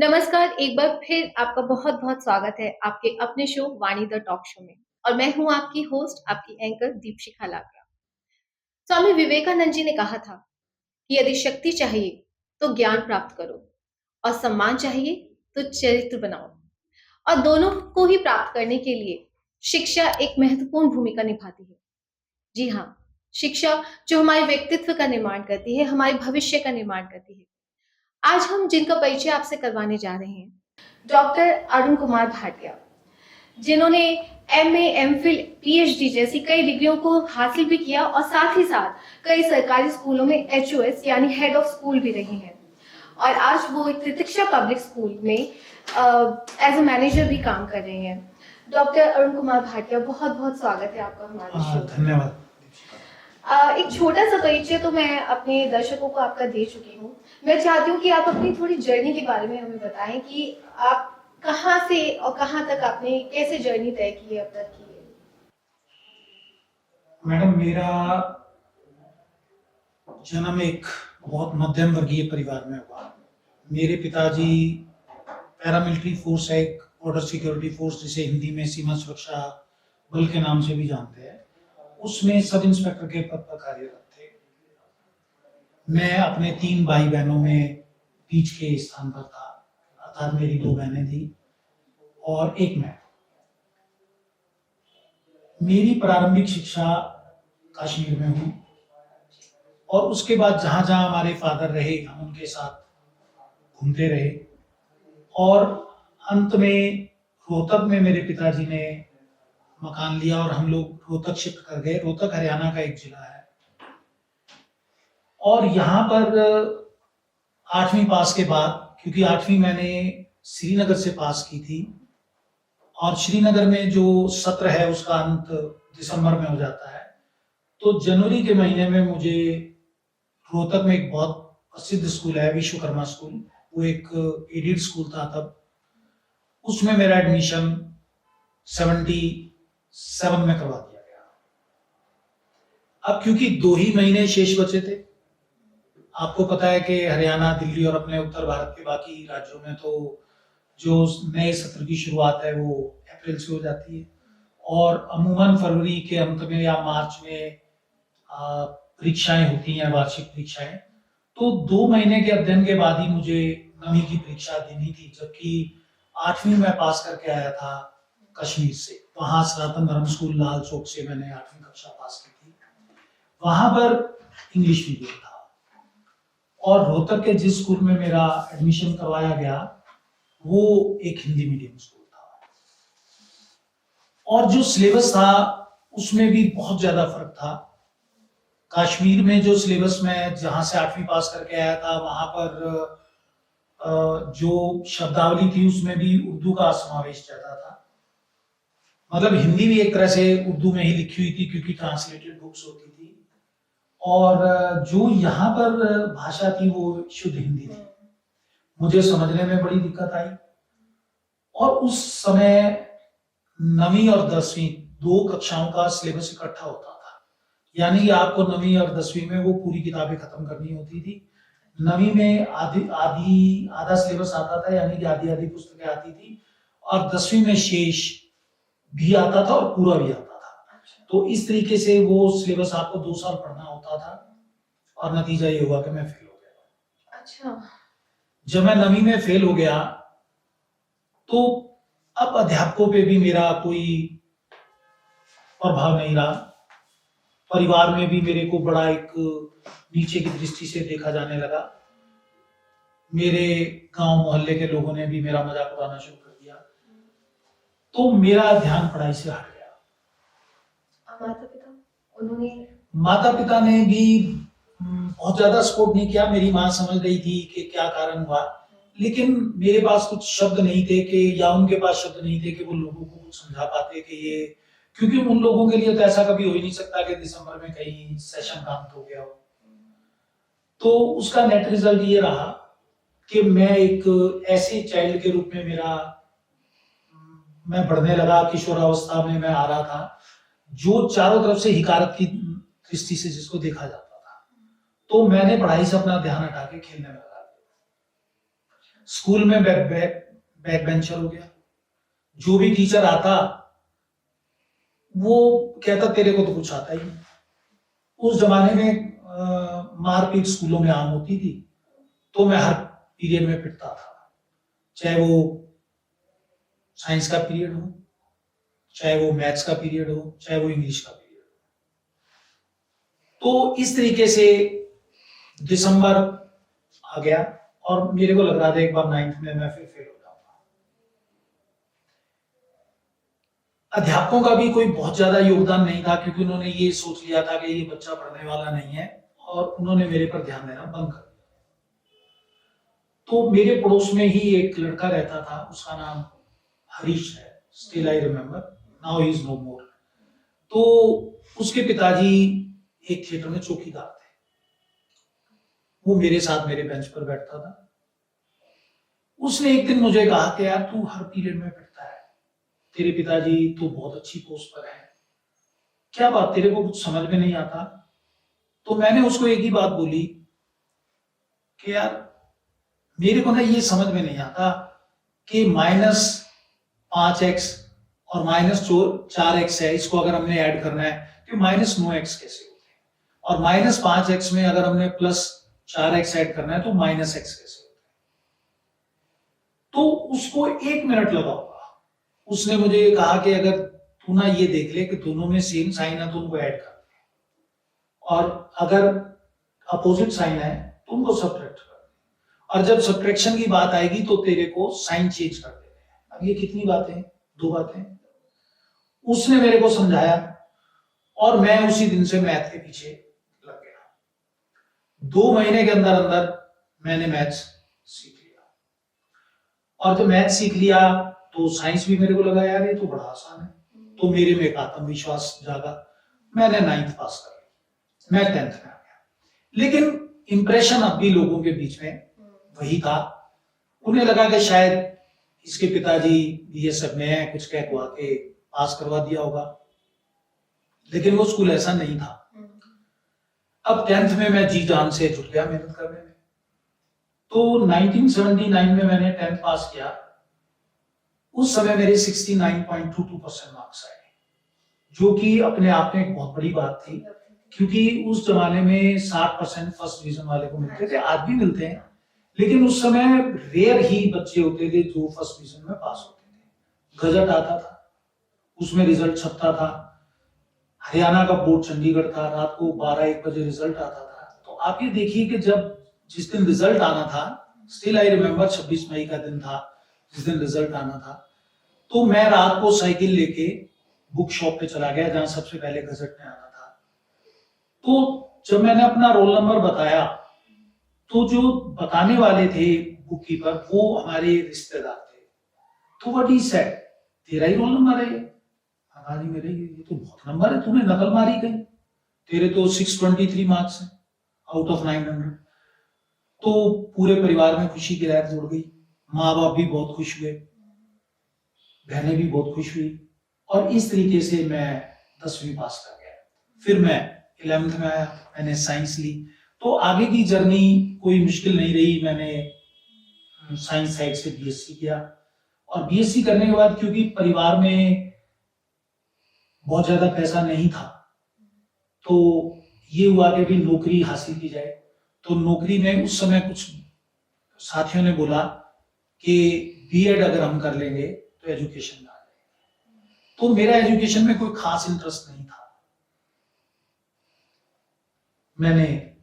नमस्कार, एक बार फिर आपका बहुत-बहुत स्वागत है आपके अपने show Vani the talk show में और मैं हूँ आपकी होस्ट, आपकी एंकर दीपशिखा लाकड़ा। स्वामी विवेकानंद जी ने कहा था कि यदि शक्ति चाहिए तो ज्ञान प्राप्त करो और सम्मान चाहिए तो चरित्र बनाओ और दोनों को ही प्राप्त करने के लिए शिक्षा एक महत्वपूर्ण भूमिका निभाती है। जी हाँ, शिक्षा जो हमारे व्यक्तित्व का निर्माण करती है, हमारे भविष्य का निर्माण करती है। आज हम जिनका परिचय आपसे करवाने जा रहे हैं, डॉक्टर अरुण कुमार भाटिया, जिन्होंने एमए, एमफिल, पीएचडी जैसी कई डिग्रियों को हासिल भी किया और साथ ही साथ कई सरकारी स्कूलों में एचओएस यानी हेड ऑफ स्कूल भी रही हैं और आज वो एक प्रतीक्षा पब्लिक स्कूल में एज ए मैनेजर भी काम कर रहे हैं। डॉक्टर अरुण कुमार भाटिया, बहुत बहुत स्वागत है आपका हमारे शो। धन्यवाद। एक छोटा सा परिचय तो मैं अपने दर्शकों को आपका दे चुकी हूँ। मैं चाहती हूँ कि आप अपनी थोड़ी जर्नी के बारे में हमें बताएं कि आप कहाँ से और कहाँ तक आपने कैसे जर्नी तय की है अब तक की है। मैडम, मेरा जन्म एक बहुत मध्यम वर्गीय परिवार में हुआ। मेरे पिताजी पैरामिलिट्री फोर्स है, एक बॉर्डर सिक्योरिटी फोर्स जिसे हिंदी में सीमा सुरक्षा बल के नाम से भी जानते हैं, उसमें सब इंस्पेक्टर के पद पर कार्यरत थे। मैं अपने 3 भाई बहनों में बीच के स्थान पर था, अर्थात मेरी 2 बहनें थी और एक मैं। मेरी प्रारंभिक शिक्षा कश्मीर में हुई और उसके बाद जहां जहां हमारे फादर रहे हम उनके साथ घूमते रहे और अंत में रोहतक में मेरे पिताजी ने मकान लिया और हम लोग रोहतक शिफ्ट कर गए। रोहतक हरियाणा का एक जिला है और यहाँ पर 8वीं पास के बाद, क्योंकि 8वीं मैंने श्रीनगर से पास की थी और श्रीनगर में जो सत्र है उसका अंत दिसंबर में हो जाता है, तो जनवरी के महीने में मुझे रोहतक में एक बहुत प्रसिद्ध स्कूल है विश्वकर्मा स्कूल, वो एक एडेड स्कूल था तब, उसमें मेरा एडमिशन 77 में करवा दिया गया। अब क्योंकि 2 ही महीने शेष बचे थे, आपको पता है कि हरियाणा, दिल्ली और अपने उत्तर भारत के बाकी राज्यों में तो जो नए सत्र की शुरुआत है वो अप्रैल से हो जाती है और अमूमन फरवरी के अंत में या मार्च में परीक्षाएं होती हैं, वार्षिक परीक्षाएं। तो 2 महीने के अध्ययन के बाद ही मुझे 9वीं की परीक्षा देनी थी, जबकि 8वीं में पास करके आया था कश्मीर से। वहां सनातन धर्म स्कूल लाल चौक से मैंने 8वीं कक्षा पास की थी। वहां पर इंग्लिश मीडियम था और रोहतक के जिस स्कूल में मेरा एडमिशन करवाया गया वो एक हिंदी मीडियम स्कूल था और जो सिलेबस था उसमें भी बहुत ज्यादा फर्क था। कश्मीर में जो सिलेबस में जहां से 8वीं पास करके आया था वहां पर जो शब्दावली थी उसमें भी उर्दू का समावेश ज्यादा था। मतलब हिंदी भी एक तरह से उर्दू में ही लिखी हुई थी क्योंकि ट्रांसलेटेड बुक्स होती थी और जो यहाँ पर भाषा थी वो शुद्ध हिंदी थी। मुझे समझने में बड़ी दिक्कत आई और उस समय 9वीं और 10वीं 2 कक्षाओं का सिलेबस इकट्ठा होता था, यानी कि आपको 9वीं और 10वीं में वो पूरी किताबें खत्म करनी होती थी। 9वीं में आधा सिलेबस आता था, यानी कि आधी पुस्तकें आती थी और 10वीं में शेष भी आता था और पूरा भी आता था। तो इस तरीके से वो सिलेबस आपको 2 साल पढ़ना होता था और नतीजा ये हुआ कि मैं फेल हो गया। अच्छा। जब मैं 9वीं में फेल हो गया तो अब अध्यापकों पे भी मेरा कोई प्रभाव नहीं रहा। परिवार में भी मेरे को बड़ा एक नीचे की दृष्टि से देखा जाने लगा। मेरे गांव मोहल्ले के लोगों ने भी मेरा मजाक उड़ाना शुरू कर दिया, तो मेरा ध्यान पढ़ाई से हट गया। माता पिता ने भी बहुत ज्यादा सपोर्ट नहीं किया। मेरी माँ समझ रही थी कि क्या कारण हुआ, लेकिन मेरे पास कुछ शब्द नहीं थे कि या उनके पास शब्द नहीं थे कि वो लोगों को कुछ समझा पाते कि ये, क्योंकि उन लोगों के लिए तो ऐसा कभी हो ही नहीं सकता कि दिसंबर में कहीं सेशन का अंत हो गया हो। तो उसका नेट रिजल्ट ये रहा कि मैं एक ऐसे चाइल्ड के रूप में मैं बढ़ने लगा। किशोरावस्था में मैं आ रहा था जो चारों तरफ से हिकारत की दृष्टि से जिसको देखा जाता था, तो मैंने पढ़ाई से अपना ध्यान हटा के खेलने में लगा दिया। स्कूल में बैक बेंचर हो गया। जो भी टीचर आता वो कहता तेरे को तो कुछ आता ही नहीं। उस जमाने में मारपीट स्कूलों में आम होती थी, तो मैं हर पीरियड में पिटता था, चाहे वो साइंस का पीरियड हो, चाहे वो मैथ्स का पीरियड हो, चाहे वो इंग्लिश का पीरियड हो। तो इस तरीके से दिसंबर आ गया और मेरे को लग रहा था एक बार 9th में मैं फिर फेल हो जाऊंगा। अध्यापकों का भी कोई बहुत ज्यादा योगदान नहीं था, क्योंकि उन्होंने ये सोच लिया था कि ये बच्चा पढ़ने वाला नहीं है, और उन्होंने मेरे पर ध्यान देना बंद कर दिया। तो मेरे पड़ोस में ही एक लड़का रहता था, उसका नाम हरीश है, still I remember, now he is no more. तो उसके पिताजी एक थिएटर में चौकीदार थे। वो मेरे साथ मेरे बेंच पर बैठता था। उसने एक दिन मुझे कहा कि यार तू हर पीरियड में बैठता है, तेरे पिताजी तो बहुत अच्छी पोस्ट पर है, क्या बात, तेरे को कुछ समझ में नहीं आता? तो मैंने उसको एक ही बात बोली कि यार मेरे को ना ये समझ में नहीं आता कि -5x और -4x है, इसको अगर हमने ऐड करना है तो -9x कैसे होते हैं, और -5x में अगर हमने +4x ऐड करना है तो -x कैसे होते हैं। तो उसको 1 मिनट लगा होगा। उसने मुझे कहा कि अगर तू ना ये देख ले कि दोनों में सेम साइन है तो उनको ऐड कर दे, और अगर अपोजिट साइन है तो उनको सब्ट्रैक्ट कर दे, और जब सब्ट्रैक्शन की बात आएगी तो तेरे को साइन चेंज कर देना है। अब ये कितनी बातें, 2 बातें उसने मेरे को समझाया, और मैं उसी दिन से मैथ के पीछे लग गया। 2 महीने के अंदर अंदर मैंने मैथ्स सीख लिया, और जब मैथ सीख लिया तो साइंस भी मेरे को लगा यार ये तो बड़ा आसान है। तो मेरे में एक आत्मविश्वास जागा, मैंने 9th पास कर ली, मैं 10th में आ गया। लेकिन इंप्रेशन अब भी लोगों के बीच में वही था। उन्हें लगा कि शायद इसके पिताजी बीएसएफ में है, कुछ कह कुआ के पास करवा दिया होगा, लेकिन वो स्कूल ऐसा नहीं था। अब 10th में मैं जी जान से जुट गया मेहनत करने में। तो 1979 में मैंने 10th पास किया। उस समय मेरे 69.22% मार्क्स आए, जो कि अपने आप में एक बहुत बड़ी बात थी, क्योंकि उस जमाने में 60% फर्स्ट डिवीजन वाले को मिलते थे, आज भी मिलते हैं, लेकिन उस समय रेयर ही बच्चे होते थे जो फर्स्ट डिवीजन में पास होते थे। गजट आता था, उसमें रिजल्ट छपता था, हरियाणा का बोर्ड चंडीगढ़ था, रात को 12-1 बजे रिजल्ट आता था। तो आप ये देखिए कि जब जिस दिन रिजल्ट आना था, स्टिल आई रिमेम्बर 26 मई का दिन था जिस दिन रिजल्ट आना था, तो मैं रात को साइकिल लेके बुक शॉप पे चला गया जहां सबसे पहले गजट में आना था। तो जब मैंने अपना रोल नंबर बताया तो जो बताने वाले थे बुक कीपर वो हमारे रिश्तेदार थे। तो व्हाट ही सेड, तेरा ही रोल नंबर है ये? हाँ जी मेरे, ये तो बहुत नंबर है, तूने नकल मारी कहीं, तेरे तो 623 मार्क्स हैं आउट ऑफ 900। तो पूरे परिवार में खुशी की लहर दौड़ गई, माँ बाप भी बहुत खुश हुए, बहनें भी बहुत खुश हुई, और इस तरीके से मैं 10वीं पास कर गया। फिर मैं 11th में आया, मैंने साइंस ली। तो आगे की जर्नी कोई मुश्किल नहीं रही। मैंने साइंस साइड से बीएससी किया, और बीएससी करने के बाद क्योंकि परिवार में बहुत ज्यादा पैसा नहीं था, तो ये हुआ कि भी नौकरी हासिल की जाए। तो नौकरी में उस समय कुछ साथियों ne बोला कि बीएड अगर हम कर लेंगे तो एजुकेशन में आ जाएंगे। तो मेरा एजुकेशन में कोई खास इंटरेस्ट नहीं था। मैंने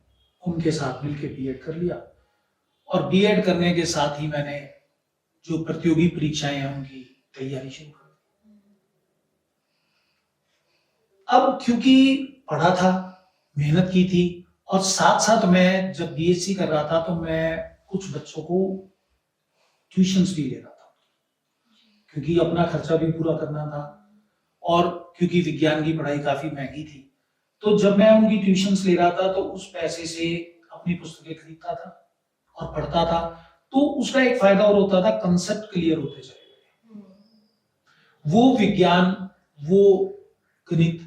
उनके साथ मिलकर बीएड कर लिया, और बीएड करने के साथ ही मैंने जो प्रतियोगी परीक्षाएं हैं उनकी तैयारी शुरू कर दी। अब क्योंकि पढ़ा था, मेहनत की थी, और साथ साथ मैं जब बीएससी कर रहा था तो मैं कुछ बच्चों को ट्यूशंस भी ले रहा था, क्योंकि अपना खर्चा भी पूरा करना था, और क्योंकि विज्ञान की पढ़ाई काफी महंगी थी। तो जब मैं उनकी ट्यूशंस ले रहा था तो उस पैसे से अपनी पुस्तकें खरीदता था और पढ़ता था। तो उसका एक फायदा और होता था, कंसेप्ट क्लियर होते चले गए। वो विज्ञान, वो गणित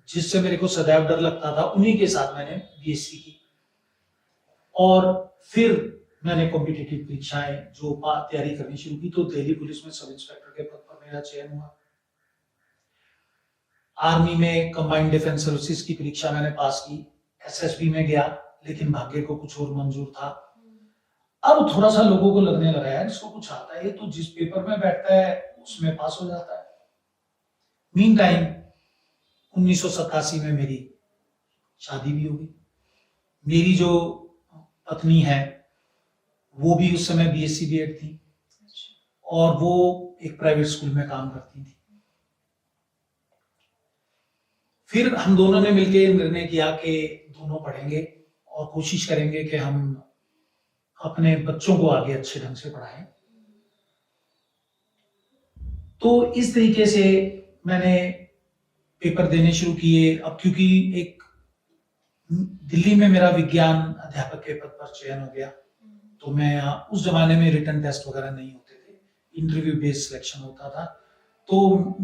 जिससे मेरे को सदैव डर लगता था, उन्हीं के साथ मैंने बीएससी की। और फिर मैंने कॉम्पिटिटिव परीक्षाएं जो तैयारी करनी शुरू की, तो दिल्ली पुलिस में सब इंस्पेक्टर के पद पर मेरा चयन हुआ। आर्मी में कंबाइंड डिफेंस सर्विसेज की परीक्षा मैंने पास की, एसएसबी में गया, लेकिन भाग्य को कुछ और मंजूर था। अब थोड़ा सा लोगों को लगने लगा यार इसको कुछ आता है, तो जिस पेपर में बैठता है उसमें पास हो जाता है। मीन टाइम 1987 में मेरी शादी भी हो गई। मेरी जो पत्नी है वो भी उस समय बीएससी बीएड थी और वो एक प्राइवेट स्कूल में काम करती थी। फिर हम दोनों ने मिलकर निर्णय किया कि दोनों पढ़ेंगे और कोशिश करेंगे कि हम अपने बच्चों को आगे अच्छे ढंग से पढ़ाएं। तो इस तरीके से मैंने पेपर देने शुरू किए। अब क्योंकि एक दिल्ली में मेरा विज्ञान अध्यापक के पद पर चयन हो गया, तो मैं उस जमाने में रिटन टेस्ट वगैरह नहीं होते थे, इंटरव्यू बेस्ड सिलेक्शन होता था। तो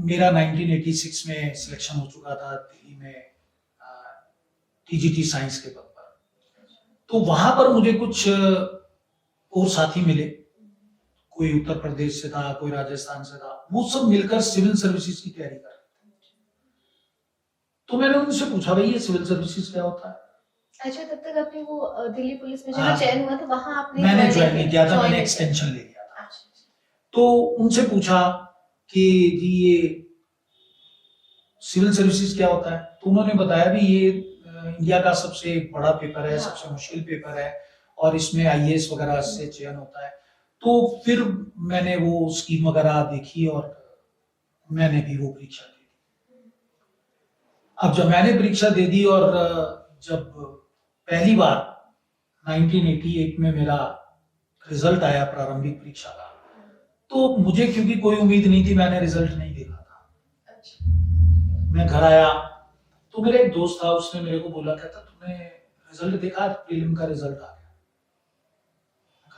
मेरा 1986 में सिलेक्शन हो चुका था दिल्ली में टीजीटी साइंस के पद पर। तो वहां पर मुझे कुछ और साथी मिले, कोई उत्तर प्रदेश से था, कोई राजस्थान से था, वो सब मिलकर सिविल सर्विसेज की तैयारी कर रहे थे। तो मैंने उनसे पूछा भाई ये सिविल सर्विसेज क्या होता है। अच्छा, तब तक आपने वो दिल्ली पुलिस में जहाँ चयन हुआ था वहां आपने मैंने ज्वाइन नहीं किया था, मैंने एक्सटेंशन ले लिया था। तो उनसे पूछा कि जी ये सिविल सर्विसेज क्या होता है, तो उन्होंने बताया भी ये इंडिया का सबसे बड़ा पेपर है, सबसे मुश्किल पेपर है और इसमें आईएएस वगैरह से चयन होता है। तो फिर मैंने वो स्कीम वगैरह देखी और मैंने भी वो परीक्षा दी। अब जब मैंने परीक्षा दे दी और जब पहली बार 1988 में मेरा रिजल्ट आया प्रारंभिक परीक्षा का, तो मुझे क्योंकि कोई उम्मीद नहीं थी, मैंने रिजल्ट नहीं देखा था। मैं घर आया तो मेरा एक दोस्त था, उसने मेरे को बोला, कहता तुमने रिजल्ट देखा, प्रीलिम का रिजल्ट आ गया।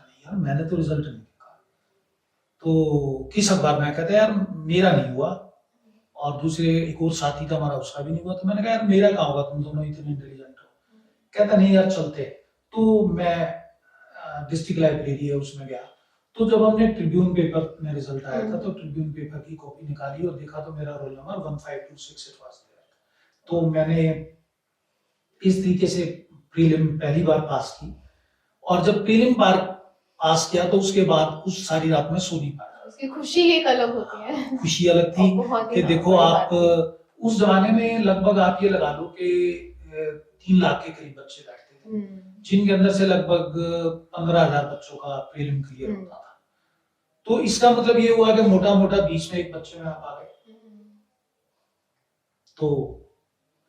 नहीं यार मैंने तो रिजल्ट नहीं देखा। तो किस अखबार में? कहता यार मेरा नहीं हुआ और दूसरे एक और साथी था हमारा, उसका भी नहीं हुआ। तो मैंने कहा यार मेरा कहाँ होगा, तुम दोनों इतने इंटेलिजेंट हो। कहता नहीं यार चलते। तो मैं डिस्ट्रिक्ट लाइब्रेरी है उसमें गया, तो जब हमने ट्रिब्यून पेपर में रिजल्ट आया था तो ट्रिब्यून पेपर की कॉपी निकाली और देखा तो मेरा role number 1526 it was there. तो मैंने इस तरीके से प्रीलिम पहली बार पास की और जब प्रीलिम पास किया तो उसके बाद उस सारी रात में सो नहीं पाया। उसकी खुशी एक अलग होती है। खुशी अलग थी कि देखो आप उस जमाने में लगभग आप ये लगा लो कि 3 लाख के करीब बच्चे बैठते थे, जिनके अंदर से लगभग 15,000 बच्चों का प्रीलिम क्लियर होता था। तो इसका मतलब ये हुआ कि मोटा मोटा 20 में एक बच्चे में आप आ गए। तो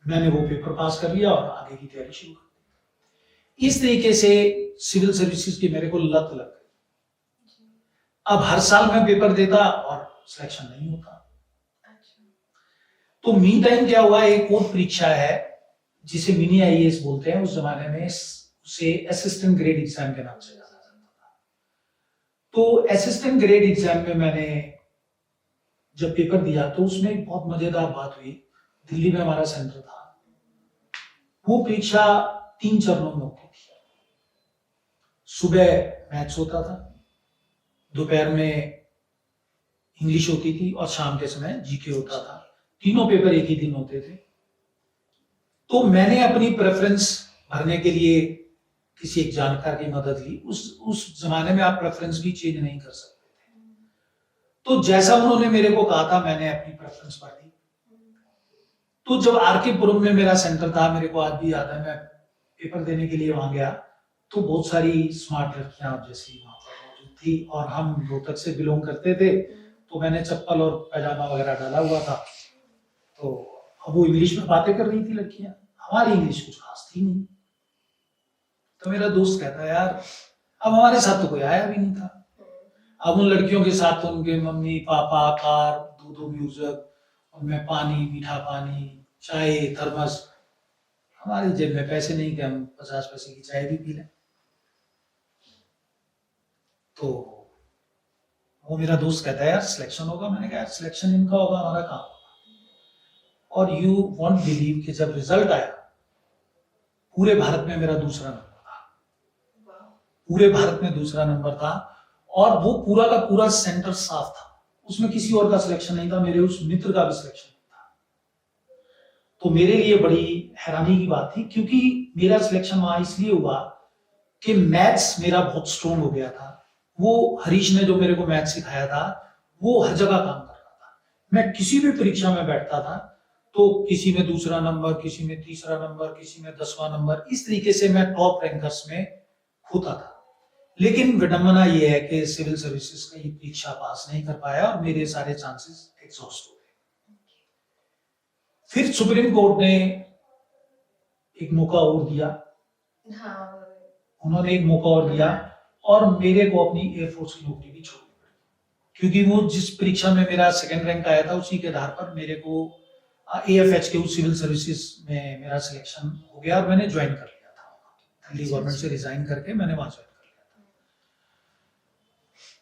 मैंने वो पेपर पास कर लिया और आगे की तैयारी शुरू कर दी। इस तरीके से सिविल सर्विसेज की मेरे को लत लग गई। अब हर साल मैं पेपर देता और सिलेक्शन नहीं होता। तो मीन टाइम क्या हुआ, एक और परीक्षा है जिसे मिनी आईएएस बोलते हैं, उस जमाने में उसे असिस्टेंट ग्रेड एग्जाम के नाम से जाना जाता था। तो असिस्टेंट ग्रेड एग्जाम में मैंने जब पेपर दिया तो उसमें एक बहुत मजेदार बात हुई। दिल्ली में हमारा सेंटर था, वो परीक्षा 3 चरणों में होती थी। सुबह मैथ्स होता था, दोपहर में इंग्लिश होती थी और शाम के समय जीके होता था। तीनों पेपर एक ही दिन होते थे। तो मैंने अपनी प्रेफरेंस भरने के लिए किसी एक जानकार की मदद ली। उस जमाने में आप प्रेफरेंस भी चेंज नहीं कर सकते थे। तो जैसा उन्होंने मेरे को कहा था मैंने अपनी प्रेफरेंस भर दी। तो जब आरके पुरम में मेरा सेंटर था, मेरे को आज भी याद है, मैं पेपर देने के लिए वहां गया तो बहुत सारी स्मार्ट लड़कियां जैसी वहां पर मौजूद थी और हम रोहतक से बिलोंग करते थे। तो मैंने चप्पल और पैजामा वगैरह डाला हुआ था। तो अब वो इंग्लिश में बातें कर रही थी लड़कियां, हमारी इंग्लिश कुछ खास थी नहीं। तो मेरा दोस्त कहता यार अब हमारे साथ तो कोई आया भी नहीं था। अब उन लड़कियों के साथ तो उनके मम्मी पापा, कार, 2-2 म्यूजिक, उनमें पानी, मीठा पानी, चाय, थर्मस। हमारी जेब में पैसे नहीं कि हम 50 पैसे की चाय भी पी लें। तो वो मेरा दोस्त कहता है यार सिलेक्शन होगा। मैंने कहा यार सिलेक्शन इनका होगा, हमारा काम होगा। और यू वॉन्ट बिलीव कि जब रिजल्ट आया पूरे भारत में मेरा दूसरा नंबर था। पूरे भारत में दूसरा नंबर था और वो पूरा का पूरा सेंटर साफ था, उसमें किसी और का सिलेक्शन नहीं था, मेरे उस मित्र का भी सिलेक्शन नहीं था। तो मेरे लिए बड़ी हैरानी की बात थी, क्योंकि मेरा सिलेक्शन वहां इसलिए हुआ कि मैथ्स मेरा बहुत स्ट्रॉन्ग हो गया था। वो हरीश ने जो मेरे को मैथ्स सिखाया था वो हर जगह काम कर रहा था। मैं किसी भी परीक्षा में बैठता था तो किसी में दूसरा नंबर, किसी में तीसरा नंबर, किसी में 10वां नंबर, इस तरीके से मैं टॉप रैंकर्स में होता था। लेकिन विडंबना ये है कि सिविल सर्विसेज का ये परीक्षा पास नहीं कर पाया और मेरे सारे चांसेस एग्जॉस्ट हो गए। फिर सुप्रीम कोर्ट ने एक मौका और दिया। हाँ, उन्होंने एक मौका और दिया और मेरे को अपनी एयरफोर्स की नौकरी भी छोड़नी पड़ी, क्योंकि वो जिस परीक्षा में मेरा सेकंड रैंक आया था उसी के आधार पर मेरे को एएफएच के उस सिविल सर्विसेज में मेरा सिलेक्शन हो गया और मैंने ज्वाइन कर लिया था। दिल्ली गवर्नमेंट से रिजाइन करके मैंने वहां ज्वाइन कर लिया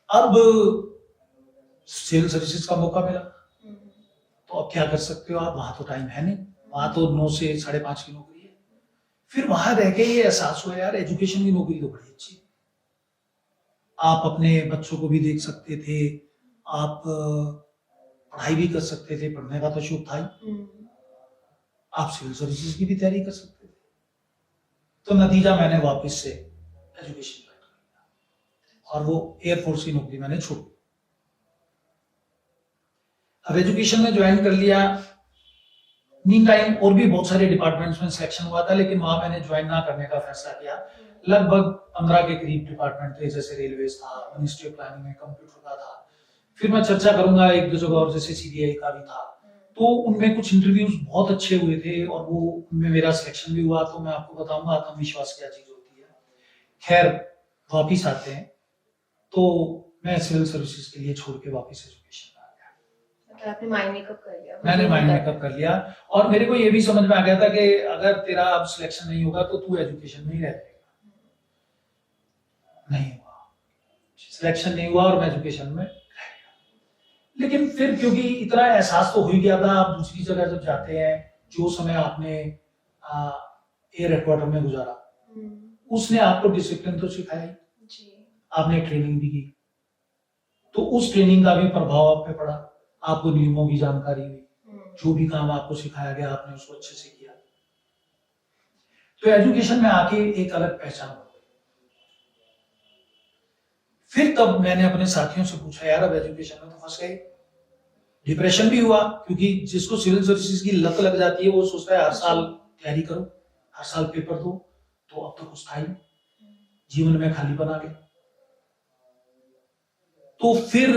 था। अब सिविल सर्विसेज का मौका मिला तो अब क्या कर सकते हो आप, वहां तो टाइम है नहीं, वहां तो 9 से 5:30 की नौकरी है। फिर वहां रह के ये एहसास हुआ यार एजुकेशन की नौकरी तो बड़ी अच्छी है, आप अपने बच्चों को भी देख सकते थे, आप पढ़ाई भी कर सकते थे, पढ़ने का तो शौक था ही, आप सिविल सर्विसेज की भी तैयारी कर सकते थे। तो नतीजा मैंने वापस से एजुकेशन ज्वाइन कर लिया और वो एयरफोर्स की नौकरी मैंने छोड़ दी। अब एजुकेशन में ज्वाइन कर लिया, मीन टाइम और भी बहुत सारे डिपार्टमेंट्स में सिलेक्शन हुआ था, लेकिन वहां मैंने ज्वाइन ना करने का फैसला किया। लगभग 15 के करीब डिपार्टमेंट थे, जैसे रेलवेज था, मिनिस्ट्री ऑफ प्लानिंग में कंप्यूटर का था, फिर मैं चर्चा करूंगा एक दो जगह और जैसे सीबीआई का भी था। तो उनमें कुछ इंटरव्यूज बहुत अच्छे हुए थे और वो उनमें मेरा सिलेक्शन भी हुआ। तो मैं आपको बताऊंगा आत्मविश्वास क्या चीज होती है। खैर वापिस आते हैं, तो मैं सिविल सर्विसेज के लिए छोड़ के वापिस एजुकेशन आपने माइंड मेकअप कर लिया? मैंने माइंड मेकअप कर लिया और मेरे को ये भी समझ में आ गया था कि अगर तेरा अब सिलेक्शन नहीं होगा तो तू एजुकेशन में ही रह जाएगा। नहीं हुआ, सिलेक्शन नहीं हुआ और मैं एजुकेशन में रह गया। लेकिन फिर क्योंकि इतना एहसास तो हो ही गया था, आप दूसरी जगह जब जाते हैं, जो समय आपने एयर हेडक्वार्टर में गुजारा उसने आपको डिसिप्लिन तो सिखाया ही, आपने ट्रेनिंग भी की, तो उस ट्रेनिंग का भी प्रभाव आप पे पड़ा, आपको नियमों की जानकारी हुई, जो भी काम आपको सिखाया गया आपने उसको अच्छे से किया। तो एजुकेशन में आके एक अलग पहचान हो गई। फिर तब मैंने अपने साथियों से पूछा यार अब एजुकेशन में तो फंस गए, डिप्रेशन भी हुआ, क्योंकि जिसको सिविल सर्विसेज की लत लग जाती है वो सोचता है हर साल तैयारी करो, हर साल पेपर दो, तो अब तो कुछ था ही, जीवन में खालीपन आ गया। तो फिर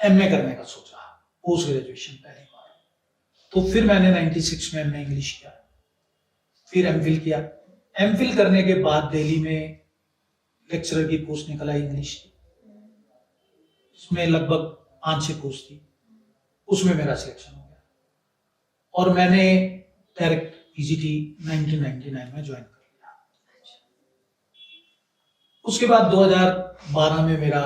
एमए करने का सोचा, पोस्ट ग्रेजुएशन पहली बार। तो फिर मैंने 96 में एमए इंग्लिश किया, फिर एमफिल किया। एमफिल करने के बाद दिल्ली में लेक्चरर की पोस्ट निकल आई इंग्लिश की, उसमें लगभग 5-6 पोस्ट थी, उसमें मेरा सिलेक्शन हो गया और मैंने डायरेक्ट पीजीटी 1999 में ज्वाइन कर लिया। उसके बाद 2012 में मेरा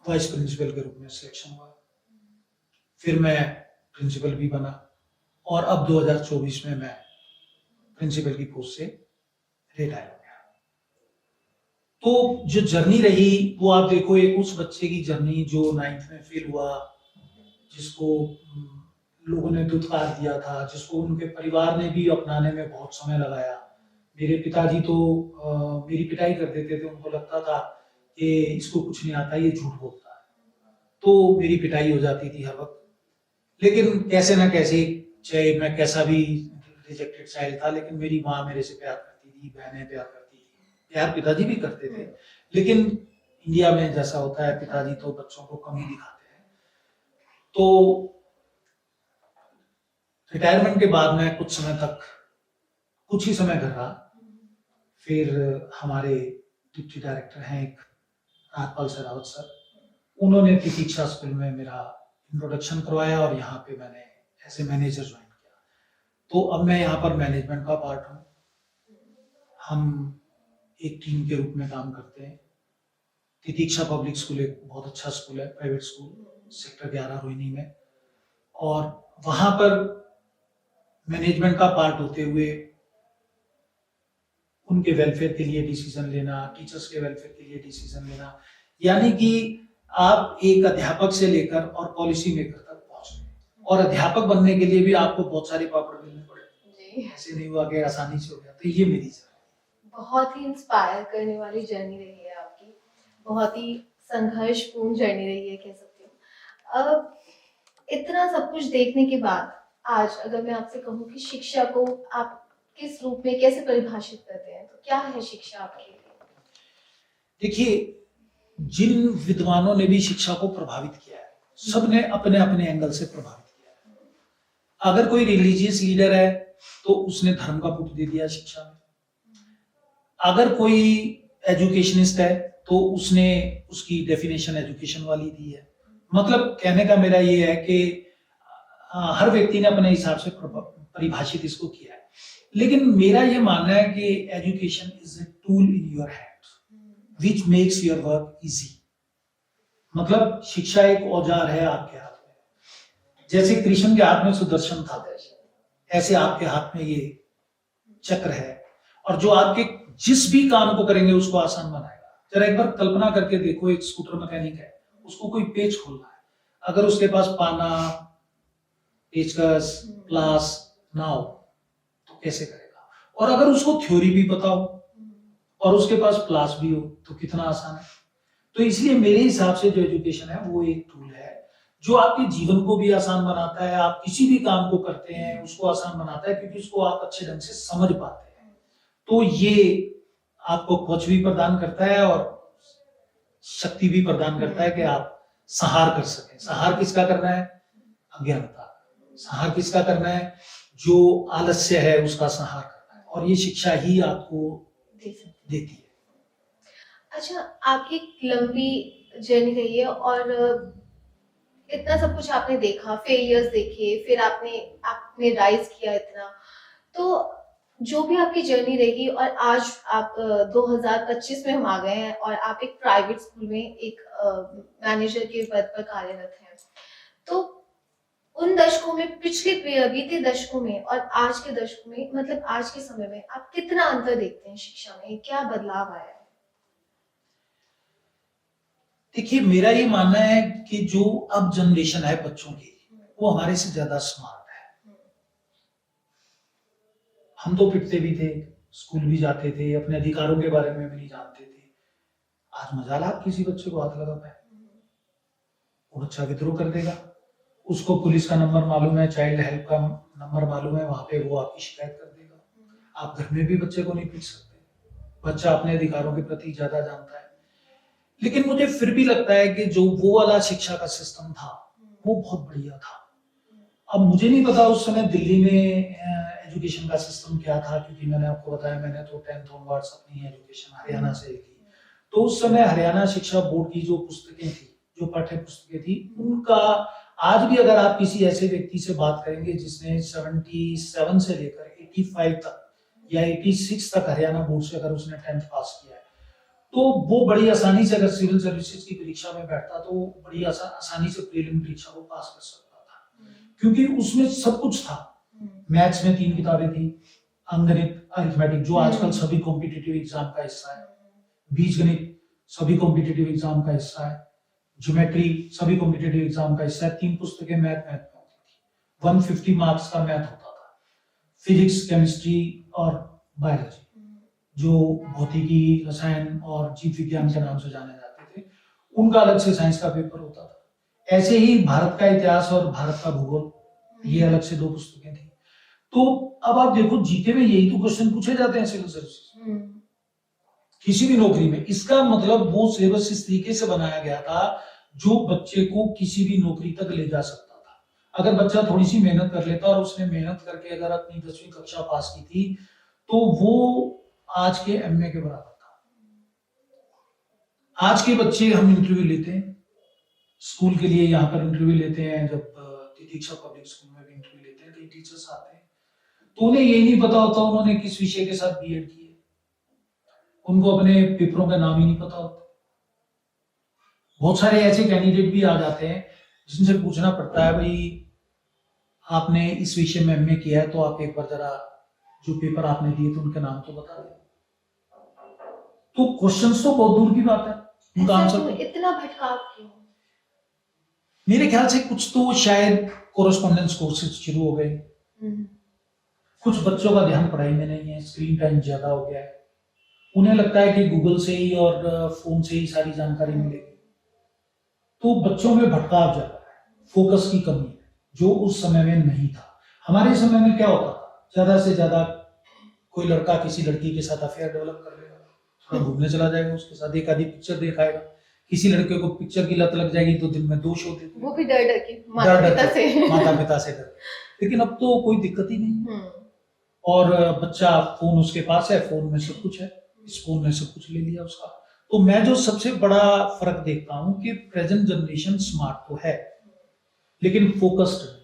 वाइस प्रिंसिपल के रूप में सिलेक्शन हुआ, फिर मैं प्रिंसिपल भी बना और अब 2024 में मैं प्रिंसिपल की पोस्ट से रिटायर हो गया। तो जो जर्नी रही वो आप देखो, एक उस बच्चे की जर्नी जो 9th में फेल हुआ, जिसको लोगों ने दुत्कार दिया था, जिसको उनके परिवार ने भी अपनाने में बहुत समय लगाया। मेरे पिताजी तो मेरी पिटाई कर देते थे, उनको लगता था कि इसको कुछ नहीं आता, ये झूठ बोलता है, तो मेरी पिटाई हो जाती थी हर वक्त। लेकिन कैसे ना कैसे, चाहे मैं कैसा भी रिजेक्टेड चाइल्ड था, लेकिन मेरी माँ मेरे से प्यार करती थी, बहनें प्यार करती थी, प्यार पिताजी भी करते थे। लेकिन इंडिया में जैसा होता है पिताजी तो बच्चों को कम ही दिखाते हैं। तो रिटायरमेंट के बाद मैं कुछ समय तक, कुछ ही समय घर रहा, फिर हमारे डिप्टी डायरेक्टर हैं एक राजपाल शेरावत सर, उन्होंने प्रतीक्षा स्कूल में मेरा इंट्रोडक्शन करवाया और यहाँ पे मैंने ऐसे मैनेजर ज्वाइन किया। तो अब मैं यहाँ पर मैनेजमेंट का पार्ट हूँ, हम एक टीम के रूप में काम करते हैं। प्रतीक्षा पब्लिक स्कूल एक बहुत अच्छा स्कूल है, प्राइवेट स्कूल, सेक्टर 11 रोहिणी में, और वहां पर मैनेजमेंट का पार्ट होते हुए उनके वेलफेयर के लिए डिसीजन लेना, टीचर्स के वेलफेयर के लिए डिसीजन लेना, यानी कि आप एक अध्यापक से लेकर और पॉलिसी मेकर तक पहुंच गए। और अध्यापक बनने के लिए भी आपको बहुत सारे पापड़ बेलने पड़े, जी। ऐसे नहीं हुआ कि आसानी से हो गया। तो ये मेरी जर्नी। बहुत ही इंस्पायर करने वाली जर्नी रही है आपकी, बहुत ही संघर्षपूर्ण जर्नी रही है कह सकती हूँ। अब इतना सब कुछ देखने के बाद आज अगर मैं आपसे कहूँ कि शिक्षा को आप किस रूप में कैसे परिभाषित करते हैं, तो क्या है शिक्षा आपके लिए? देखिए, जिन विद्वानों ने भी शिक्षा को प्रभावित किया है, सबने अपने अपने एंगल से प्रभावित किया है। अगर कोई रिलीजियस लीडर है तो उसने धर्म का पुट दे दिया शिक्षा में। अगर कोई एजुकेशनिस्ट है तो उसने उसकी डेफिनेशन एजुकेशन वाली दी है। मतलब कहने का मेरा ये है कि हर व्यक्ति ने अपने हिसाब से परिभाषित इसको किया है। लेकिन मेरा ये मानना है कि education is a tool in your hand which makes your work easy. मतलब शिक्षा एक औजार है आपके हाथ में। जैसे कृष्ण के हाथ में सुदर्शन था, ऐसे आपके हाथ में ये चक्र है, और जो आपके जिस भी काम को करेंगे उसको आसान बनाएगा। जरा एक बार कल्पना करके देखो, एक स्कूटर मैकेनिक है, उसको कोई पेच खोलना है, अगर उसके पास पाना, पेचकस, प्लास ना हो तो कैसे करेगा? और अगर उसको थ्योरी भी पता हो और उसके पास प्लास भी हो तो कितना आसान है। तो इसलिए मेरे हिसाब से जो एजुकेशन है वो एक टूल है जो आपके जीवन को भी आसान बनाता है। आप किसी भी काम को करते हैं उसको आसान बनाता है, क्योंकि उसको आप अच्छे ढंग से समझ पाते हैं। तो ये आपको पहुंच भी प्रदान करता है और शक्ति भी प्रदान करता है कि आप संहार कर सकें। संहार किसका करना है? अज्ञानता। संहार किसका करना है? जो आलस्य है उसका संहार करना है, और ये शिक्षा ही आपको देती है। अच्छा, आपकी लंबी जर्नी रही है और इतना सब कुछ आपने देखा, फेलियर्स देखे, फिर आपने राइज किया इतना। तो जो भी आपकी जर्नी रही और आज आप 2025 में हम आ गए हैं और आप एक प्राइवेट स्कूल में एक मैनेजर के पद पर कार्यरत हैं। तो उन दशकों में, बीते दशकों में और आज के दशकों में, मतलब आज के समय में आप कितना अंतर देखते हैं शिक्षा में? क्या बदलाव आया है? देखिए, मेरा ये मानना है कि जो अब जनरेशन है बच्चों की, वो हमारे से ज्यादा स्मार्ट है। हम तो पिटते भी थे, स्कूल भी जाते थे, अपने अधिकारों के बारे में भी नहीं जानते थे। आज मजाल आप किसी बच्चे को हाथ लगा पाए, वो बच्चा विद्रोह कर देगा। उसको पुलिस का नंबर मालूम है, चाइल्ड हेल्प का नंबर मालूम है, वहां पे वो आपकी शिकायत कर देगा। आप घर में भी बच्चे को नहीं पीट सकते। बच्चा अपने अधिकारों के प्रति ज्यादा जानता है। लेकिन मुझे फिर भी लगता है कि जो वो वाला शिक्षा का सिस्टम था वो बहुत बढ़िया था। अब मुझे नहीं पता उस समय दिल्ली में एजुकेशन का सिस्टम क्या था, क्योंकि मैंने आपको बताया मैंने तो 10th ऑनवर्ड्स अपनी एजुकेशन हरियाणा से की। तो उस समय हरियाणा शिक्षा बोर्ड की जो पुस्तकें थी, जो पाठ्य पुस्तकें थी, उनका आज भी अगर आप किसी ऐसे व्यक्ति से बात करेंगे जिसने 77 से लेकर 85 तक या 86 तक हरियाणा बोर्ड से अगर उसने 10th पास किया है, तो वो बड़ी आसानी से अगर सिविल सर्विसेज की परीक्षा में बैठता तो बड़ी आसानी से प्रीलिम परीक्षा को पास कर सकता था, क्योंकि उसमें सब कुछ था। मैथ्स में 3 किताबें थी, अंकगणित, अरिथमेटिक जो आजकल सभी कॉम्पिटिटिव एग्जाम का हिस्सा है, बीजगणित सभी कॉम्पिटिटिव एग्जाम का हिस्सा है, ज्योमेट्री सभी कॉम्पिटिटिव एग्जाम का हिस्सा है। 3 पुस्तकें मैथ में होती थी, 150 मार्क्स का मैथ होता था। फिजिक्स, केमिस्ट्री और बायोलॉजी जो भौतिकी, रसायन और जीव विज्ञान के नाम से जाने जाते थे, उनका अलग से साइंस का पेपर होता था। ऐसे ही भारत का इतिहास और भारत का भूगोल, ये अलग से 2 पुस्तकें थी। तो अब आप देखो, जीके में यही तो क्वेश्चन पूछे जाते हैं सिविल सर्विसेज, किसी भी नौकरी में। इसका मतलब वो सिलेबस इस तरीके से बनाया गया था जो बच्चे को किसी भी नौकरी तक ले जा सकता था। अगर बच्चा थोड़ी सी मेहनत कर लेता और उसने मेहनत करके अगर अपनी 10वीं कक्षा पास की थी, तो वो आज के एमए के बराबर था। आज के बच्चे हम इंटरव्यू लेते हैं स्कूल के लिए, यहाँ पर इंटरव्यू लेते हैं, जब दीक्षा पब्लिक स्कूल में भी इंटरव्यू लेते हैं, कई टीचर्स आते हैं तो उन्हें ये नहीं पता होता उन्होंने किस विषय के साथ बीएड की है, उनको अपने पेपरों का नाम ही नहीं पता होता। बहुत सारे ऐसे कैंडिडेट भी आ जाते हैं जिनसे पूछना पड़ता है, भाई आपने इस विषय में एमए किया है तो आप एक बार जरा जो पेपर आपने दिए थे उनके नाम तो बता दें। तो क्वेश्चंस तो बहुत दूर की बात है, उनका ऐसा आंसर क्यों? तो इतना भटकाव क्यों? मेरे ख्याल से कुछ तो शायद कोरेस्पॉन्डेंस कोर्सेज शुरू हो गए, हुँ, कुछ बच्चों का ध्यान पढ़ाई में नहीं है, स्क्रीन टाइम ज्यादा हो गया है, उन्हें लगता है कि गूगल से ही और फोन से ही सारी जानकारी हुँ, मिलेगी, तो बच्चों में भटकाव ज्यादा है, फोकस की कमी है, जो उस समय में नहीं था। हमारे समय में क्या होता था, ज्यादा से ज्यादा कोई लड़का किसी लड़की के साथ अफेयर डेवलप कर लेगा, थोड़ा घूमने चला जाएगा, उसके साथ एक आधी पिक्चर देखाएगा, किसी लड़के को पिक्चर की लत लग जाएगी तो दिन में 2 शो देते वो भी डर-डर के डर माता-पिता डर से। के माता पिता से डर, लेकिन अब तो कोई दिक्कत ही नहीं है। हुँ, और बच्चा फोन उसके पास है, फोन में सब कुछ है, इस फोन ने सब कुछ ले लिया उसका। तो मैं जो सबसे बड़ा फर्क देखता हूँ कि प्रेजेंट जनरेशन स्मार्ट तो है, लेकिन फोकस्ड नहीं।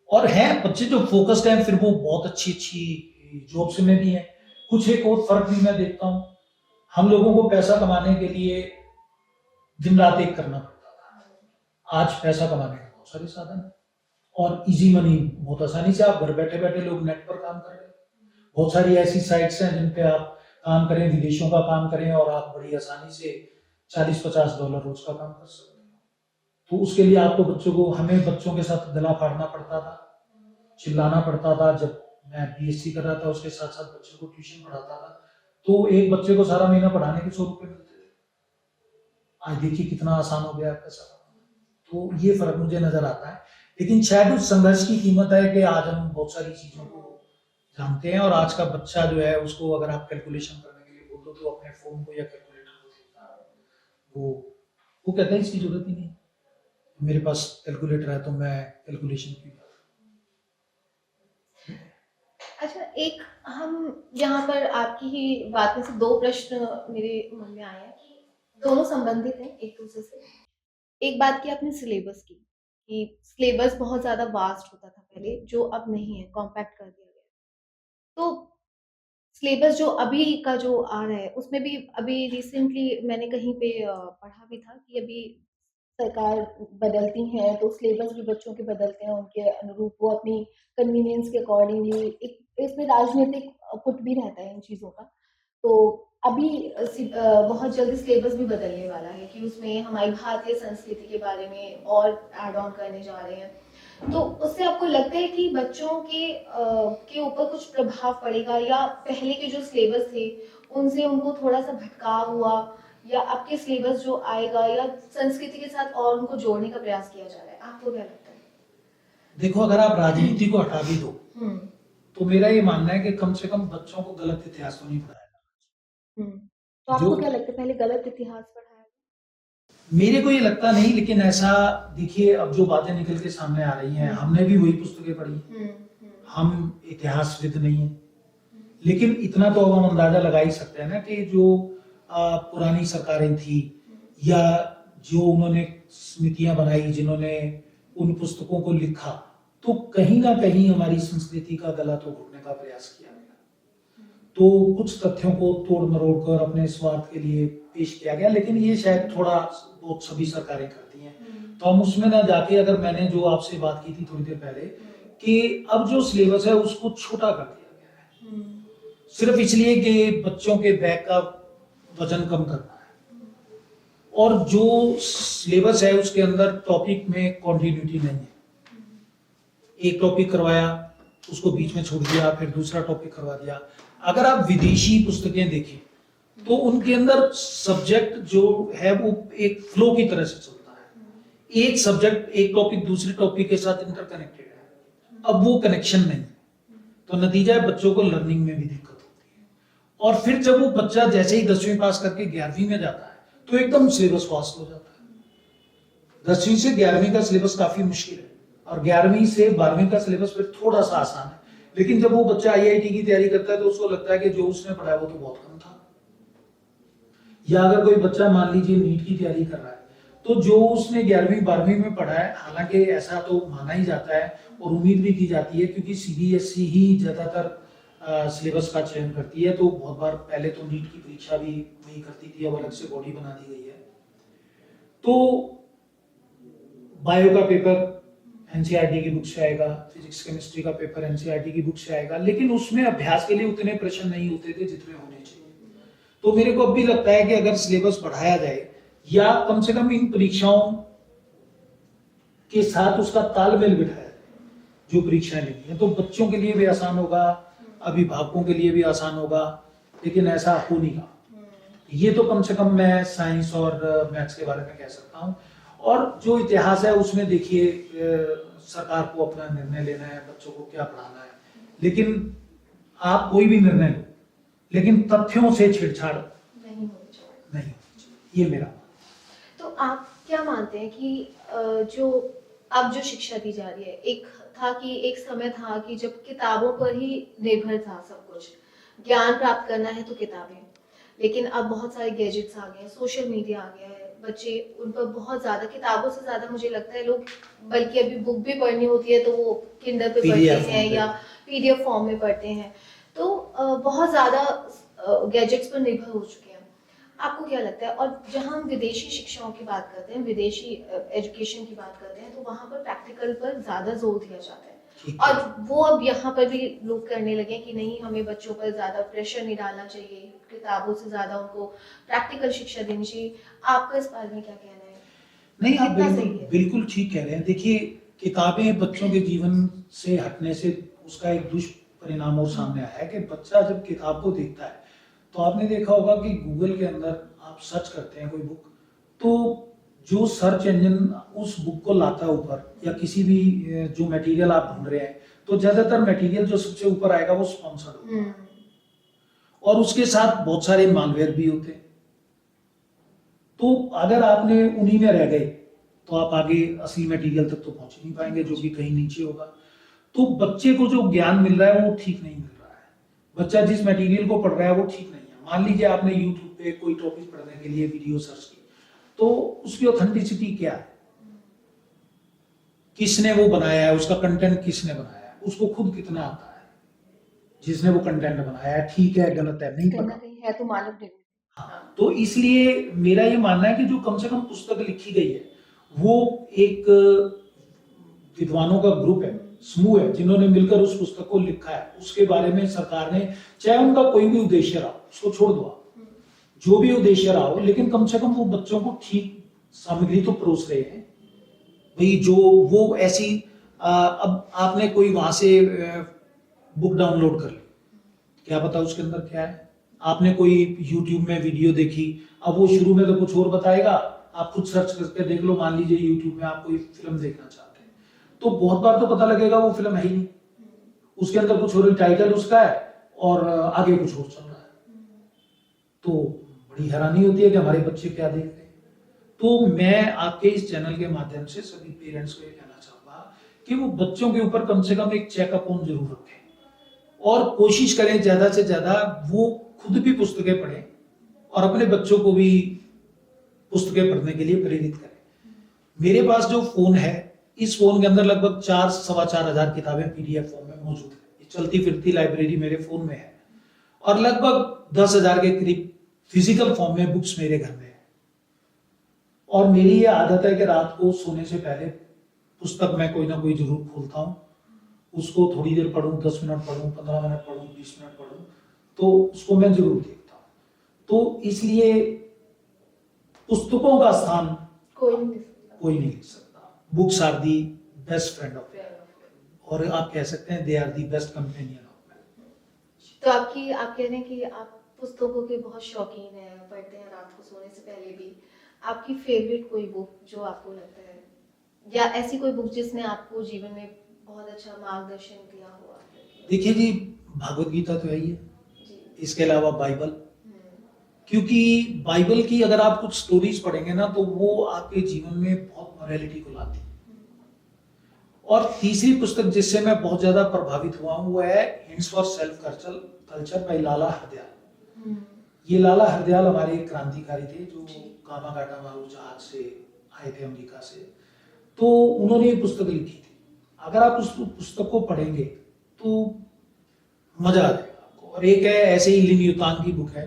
और है बच्चे जो फोकस्ड हैं, फिर वो बहुत अच्छी अच्छी जॉब्स में भी हैं। कुछ एक और फर्क भी मैं देखता हूँ, हम लोगों को पैसा कमाने के लिए दिन रात एक करना पड़ता था, आज पैसा कमाने के बहुत सारे साधन हैं, और इजी मनी बहुत आसानी से आप घर बैठे बैठे लोग नेट पर काम कर रहे हैं। बहुत सारी ऐसी साइट्स हैं जिन पे आप काम करें, विदेशों का काम करें, और आप बड़ी आसानी से $40-50 रोज का काम कर सकते हैं। तो उसके लिए आपको बच्चों को, हमें बच्चों के साथ गला फाड़ना पड़ता था, चिल्लाना पड़ता था। जब मैं बीएससी कर रहा था, उसके साथ साथ बच्चों को ट्यूशन पढ़ाता था, तो एक बच्चे को सारा महीना पढ़ाने के 100 रुपए मिलते थे। आज देखिए कितना आसान हो गया है पैसा कमाना। तो ये फर्क मुझे नजर आता है, लेकिन शायद उस संघर्ष की कीमत है कि आज हम बहुत सारी चीजों को जानते हैं, और आज का बच्चा जो है उसको अगर आप कैलकुलेशन करने के लिए बोल दो तो अपने फोन को या कैलकुलेटर को देखता है, वो वो कहता है इसकी जरूरत ही नहीं, मेरे पास कैलकुलेटर है तो मैं कैलकुलेशन की बात। अच्छा, एक हम यहाँ पर आपकी ही बात में से 2 प्रश्न मेरे मन में आए हैं कि दोनों संबंधित हैं एक-दूसरे से। एक बात की आपने सिलेबस की, कि सिलेबस बहुत ज़्यादा वास्ट होता था पहले, जो अब नहीं है, कॉम्पैक्ट कर दिया गया है। तो सिलेबस जो अभी का जो आ रहा है, उसमें भी अभी रिसेंटली मैंने कहीं पे पढ़ा भी था कि अभी सरकार बदलती हैं, तो सिलेबस भी बच्चों के बदलते हैं, उनके अनुरूप वो अपनी कन्वीनियंस के अकॉर्डिंगली एक इसमें राजनीतिक पुट भी रहता है इन चीज़ों का। तो अभी बहुत जल्दी सिलेबस भी बदलने वाला है कि उसमें हमारी भारतीय संस्कृति के बारे में और ऐड ऑन करने जा रहे हैं। तो उससे आपको लगता है कि बच्चों के ऊपर कुछ प्रभाव पड़ेगा, या पहले के जो सिलेबस थे उनसे उनको थोड़ा सा भटकाव हुआ, या आपके सिलेबस जो आएगा या संस्कृति के साथ और उनको जोड़ने का प्रयास किया जा रहा है? आपको क्या लगता है? देखो, अगर आप राजनीति को हटा भी दो, हम्म। तो मेरा ये मानना है कि कम से कम बच्चों को गलत इतिहास तो नहीं पढ़ाया। तो जो आपको क्या लगता है पहले गलत इतिहास पढ़ाया? मेरे को ये लगता नहीं, लेकिन ऐसा देखिए अब जो बातें निकल के सामने आ रही हैं, हमने भी वही पुस्तकें पढ़ी, हम इतिहासविद नहीं है, लेकिन इतना तो अब हम अंदाजा लगा ही सकते हैं ना कि जो पुरानी सरकारें थी, या जो उन्होंने समितियां बनाई, जिन्होंने उन पुस्तकों को लिखा, तो कहीं ना कहीं हमारी संस्कृति का गला तो घोटने का प्रयास किया गया। तो कुछ तथ्यों को तोड़ मरोड़ कर अपने स्वार्थ के लिए पेश किया गया, लेकिन ये शायद थोड़ा बहुत सभी सरकारें करती हैं। तो हम उसमें ना जाके, अगर मैंने जो आपसे बात की थी थोड़ी देर पहले, कि अब जो सिलेबस है उसको छोटा कर दिया गया है, सिर्फ इसलिए कि बच्चों के बैग का वजन कम करना है, और जो सिलेबस है उसके अंदर टॉपिक में कॉन्टिन्यूटी नहीं है। एक टॉपिक करवाया, उसको बीच में छोड़ दिया, फिर दूसरा टॉपिक करवा दिया। अगर आप विदेशी पुस्तकें देखें तो उनके अंदर सब्जेक्ट जो है वो एक फ्लो की तरह से चलता है, एक सब्जेक्ट एक टॉपिक दूसरे टॉपिक के साथ इंटरकनेक्टेड है, अब वो कनेक्शन नहीं, तो नतीजा है बच्चों को लर्निंग में भी दिक्कत होती है। और फिर जब वो बच्चा जैसे ही 10वीं पास करके 11वीं में जाता है, तो एकदम सिलेबस फास्ट हो जाता है। 10वीं से 11वीं का सिलेबस काफी मुश्किल है, और 11वीं से 12वीं का सिलेबस फिर थोड़ा सा आसान है, लेकिन जब वो बच्चा आईआईटी की तैयारी करता है तो उसको लगता है कि जो उसने पढ़ा है वो तो बहुत कम था। या अगर कोई बच्चा मान लीजिए नीट की तैयारी कर रहा है, तो जो उसने 11वीं 12वीं में पढ़ा है, हालांकि ऐसा तो माना ही जाता है और उम्मीद भी की जाती है, क्योंकि सीबीएसई ही ज्यादातर सिलेबस का चयन करती है, तो बहुत बार पहले तो नीट की परीक्षा भी वही करती थी, अब अलग से बॉडी बना दी गई है। तो बायो का पेपर एनसीईआरटी की बुक से आएगा, फिजिक्स केमिस्ट्री का पेपर एनसीईआरटी की बुक से आएगा, लेकिन उसमें अभ्यास के लिए उतने प्रश्न नहीं होते थे जितने होने चाहिए। तो मेरे को अब भी लगता है कि अगर सिलेबस बढ़ाया जाए या कम से कम इन परीक्षाओं के साथ उसका तालमेल बिठाया जाए, जो परीक्षाएं लेनी है, तो बच्चों के लिए भी आसान होगा, अभिभावकों के लिए भी आसान होगा, लेकिन ऐसा हो नहीं रहा। ये तो कम से कम मैं साइंस और मैथ्स के बारे में कह सकता हूँ। और जो इतिहास है उसमें देखिए सरकार को अपना निर्णय लेना है, बच्चों को क्या पढ़ाना है, लेकिन आप कोई भी निर्णय लो, लेकिन तथ्यों से छेड़छाड़ नहीं होनी चाहिए। नहीं होनी चाहिए, ये मेरा। तो आप क्या मानते हैं कि जो अब जो शिक्षा दी जा रही है, एक समय था कि जब किताबों पर ही निर्भर था सब कुछ, ज्ञान प्राप्त करना है तो किताबें, लेकिन अब बहुत सारे गैजेट्स आ गए हैं, सोशल मीडिया आ गया है, बच्चे उन पर बहुत ज़्यादा, किताबों से ज़्यादा मुझे लगता है लोग, बल्कि अभी बुक भी पढ़नी होती है तो वो किंडल पे पढ़ते पीडीएफ हैं या पीडीएफ फॉर्म में पढ़ते हैं। तो बहुत ज़्यादा गैजेट्स पर निर्भर हो चुके हैं। आपको क्या लगता है? और जहाँ हम विदेशी शिक्षाओं की बात करते हैं, विदेशी एजुकेशन की बात करते हैं, तो वहाँ पर प्रैक्टिकल पर ज़्यादा जोर दिया जाता है। और वो अब यहाँ पर भी लोग करने लगे कि नहीं, हमें बच्चों पर ज़्यादा प्रेशर नहीं डालना चाहिए, किताबों से ज़्यादा उनको प्रैक्टिकल शिक्षा देनी चाहिए। आपका इस बारे में क्या कहना है? नहीं, आप कितना बिल्कुल सही है? बिल्कुल ठीक कह रहे हैं। देखिए, किताबें बच्चों के जीवन से हटने से उसका एक दुष्परिणाम और सामने आया है कि बच्चा जब किताब को देखता है, तो आपने देखा होगा कि गूगल के अंदर आप सर्च करते हैं कोई बुक, तो जो सर्च इंजन उस बुक को लाता है ऊपर, या किसी भी जो मटेरियल आप ढूंढ रहे हैं, तो ज्यादातर मटेरियल जो सबसे ऊपर आएगा वो स्पॉन्सर्ड होगा, और उसके साथ बहुत सारे मालवेयर भी होते हैं। तो अगर आपने उन्हीं में रह गए तो आप आगे असली मटेरियल तक तो पहुंच ही नहीं पाएंगे, जो कि कहीं नीचे होगा। तो बच्चे को जो ज्ञान मिल रहा है वो ठीक नहीं मिल रहा है। बच्चा जिस मटेरियल को पढ़ रहा है वो ठीक नहीं है। मान लीजिए आपने यूट्यूब पे कोई टॉपिक पढ़ने के लिए वीडियो सर्च की, तो उसकी ऑथेंटिसिटी क्या है, किसने वो बनाया है, उसका कंटेंट किसने बनाया है, उसको खुद कितना आता है, जिसने वो कंटेंट बनाया है ठीक है गलत है नहीं पता। है तो मानव निर्मित। हाँ, तो इसलिए मेरा ये मानना है कि जो कम से कम पुस्तक लिखी गई है वो एक विद्वानों का ग्रुप है, समूह है, जिन्होंने मिलकर उस पुस्तक को लिखा है, उसके बारे में सरकार ने, चाहे उनका कोई भी उद्देश्य रहा, उसको छोड़ दो, जो भी उद्देश्य रहा हो, लेकिन कम से कम वो बच्चों को ठीक सामग्री तो परोस रहे हैं भाई। जो वो ऐसी अब आपने कोई वहां से बुक डाउनलोड कर ली, क्या पता उसके अंदर क्या है। आपने कोई YouTube में वीडियो देखी, अब वो शुरू में तो कुछ और बताएगा, आप खुद सर्च करके देख लो। मान लीजिए YouTube में आप कोई फिल्म देखना चाहते हैं, तो बहुत बार तो पता लगेगा वो फिल्म है ही नहीं, उसके अंदर कुछ और टाइटल उसका है और आगे कुछ और चल रहा है। तो बड़ी हैरानी होती है कि हमारे बच्चे क्या देख रहे हैं। तो मैं आपके इस चैनल के माध्यम से सभी पेरेंट्स को ये कहना चाहूंगा कि वो बच्चों के ऊपर कम से कम एक चेकअप ऑन जरूर रखें, और कोशिश करें ज्यादा से ज्यादा वो खुद भी पुस्तकें पढ़ें और अपने बच्चों को भी पुस्तकें पढ़ने के लिए प्रेरित करें। मेरे पास जो फोन है, इस फोन के अंदर लगभग 4-4.25 हजार किताबें पीडीएफ फॉर्म में मौजूद है। चलती फिरती लाइब्रेरी मेरे फोन में है, और लगभग 10,000 के करीब फिजिकल फॉर्म में बुक्स मेरे घर में है। और मेरी ये आदत है कि रात को सोने से पहले पुस्तक मैं कोई ना कोई जरूर खोलता हूँ, उसको थोड़ी देर पढूं, 10 मिनट पढूं, 15 मिनट पढूं, 20 मिनट पढूं, तो उसको मैं जरूर देखता हूँ। तो इसलिए पुस्तकों का स्थान कोई नहीं ले सकता। Books are the best friend of, और आप कह सकते हैं they are the best companion of man. तो आप कह रहे हैं कि आप पुस्तकों के बहुत शौकीन हैं, पढ़ते हैं रात को सोने से पहले भी। आपकी फेवरेट कोई बुक जो आपको लगता है, या ऐसी कोई बुक जिसने आपको जीवन में बहुत अच्छा मार्गदर्शन दिया हो? देखिए जी, भागवत गीता तो है ही है, जी। इसके अलावा बाइबल, क्योंकि बाइबल की अगर आप कुछ स्टोरीज पढ़ेंगे ना तो वो आपके जीवन में बहुत मॉरलिटी को लाती है। और तीसरी पुस्तक जिससे मैं बहुत ज्यादा प्रभावित हुआ हूँ वो है hints for self culture by Lala Hardayal. ये लाला हरदयाल हमारे एक क्रांतिकारी थे जो कामागाटा मारू जहाज से आए थे अमेरिका से। तो उन्होंने ये पुस्तक लिखी थी। अगर आप उस पुस्तक को पढ़ेंगे तो मजा आ जाएगा आपको। और एक है ऐसे ही लिन युतांग की बुक है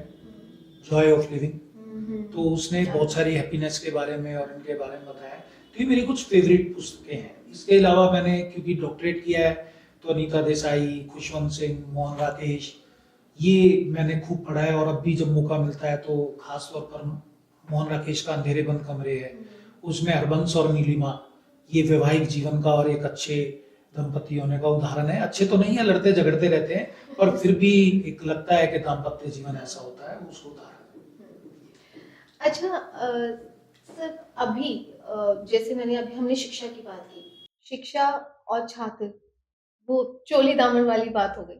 जॉय ऑफ लिविंग, तो उसने बहुत सारी हैप्पीनेस के बारे में और इनके बारे में बताया। तो ये मेरी कुछ फेवरेट पुस्तकें हैं। इसके अलावा मैंने क्योंकि डॉक्टरेट किया है तो अनीता देसाई, खुशवंत सिंह, मोहन राकेश ये मैंने खूब पढ़ा है और अब भी जब मौका मिलता है तो खास तौर पर मोहन राकेश का अंधेरे बंद कमरे है, उसमें हरबंस और नीलिमा ये वैवाहिक जीवन का और एक अच्छे दंपति होने का उदाहरण है। अच्छे तो नहीं है, लड़ते झगड़ते रहते हैं, पर फिर भी एक लगता है कि दाम्पत्य जीवन ऐसा होता है, उसको उदाहरण है। अच्छा सर अभी जैसे मैंने अभी हमने शिक्षा की बात की, शिक्षा और छात्र वो चोली दामन वाली बात हो गई।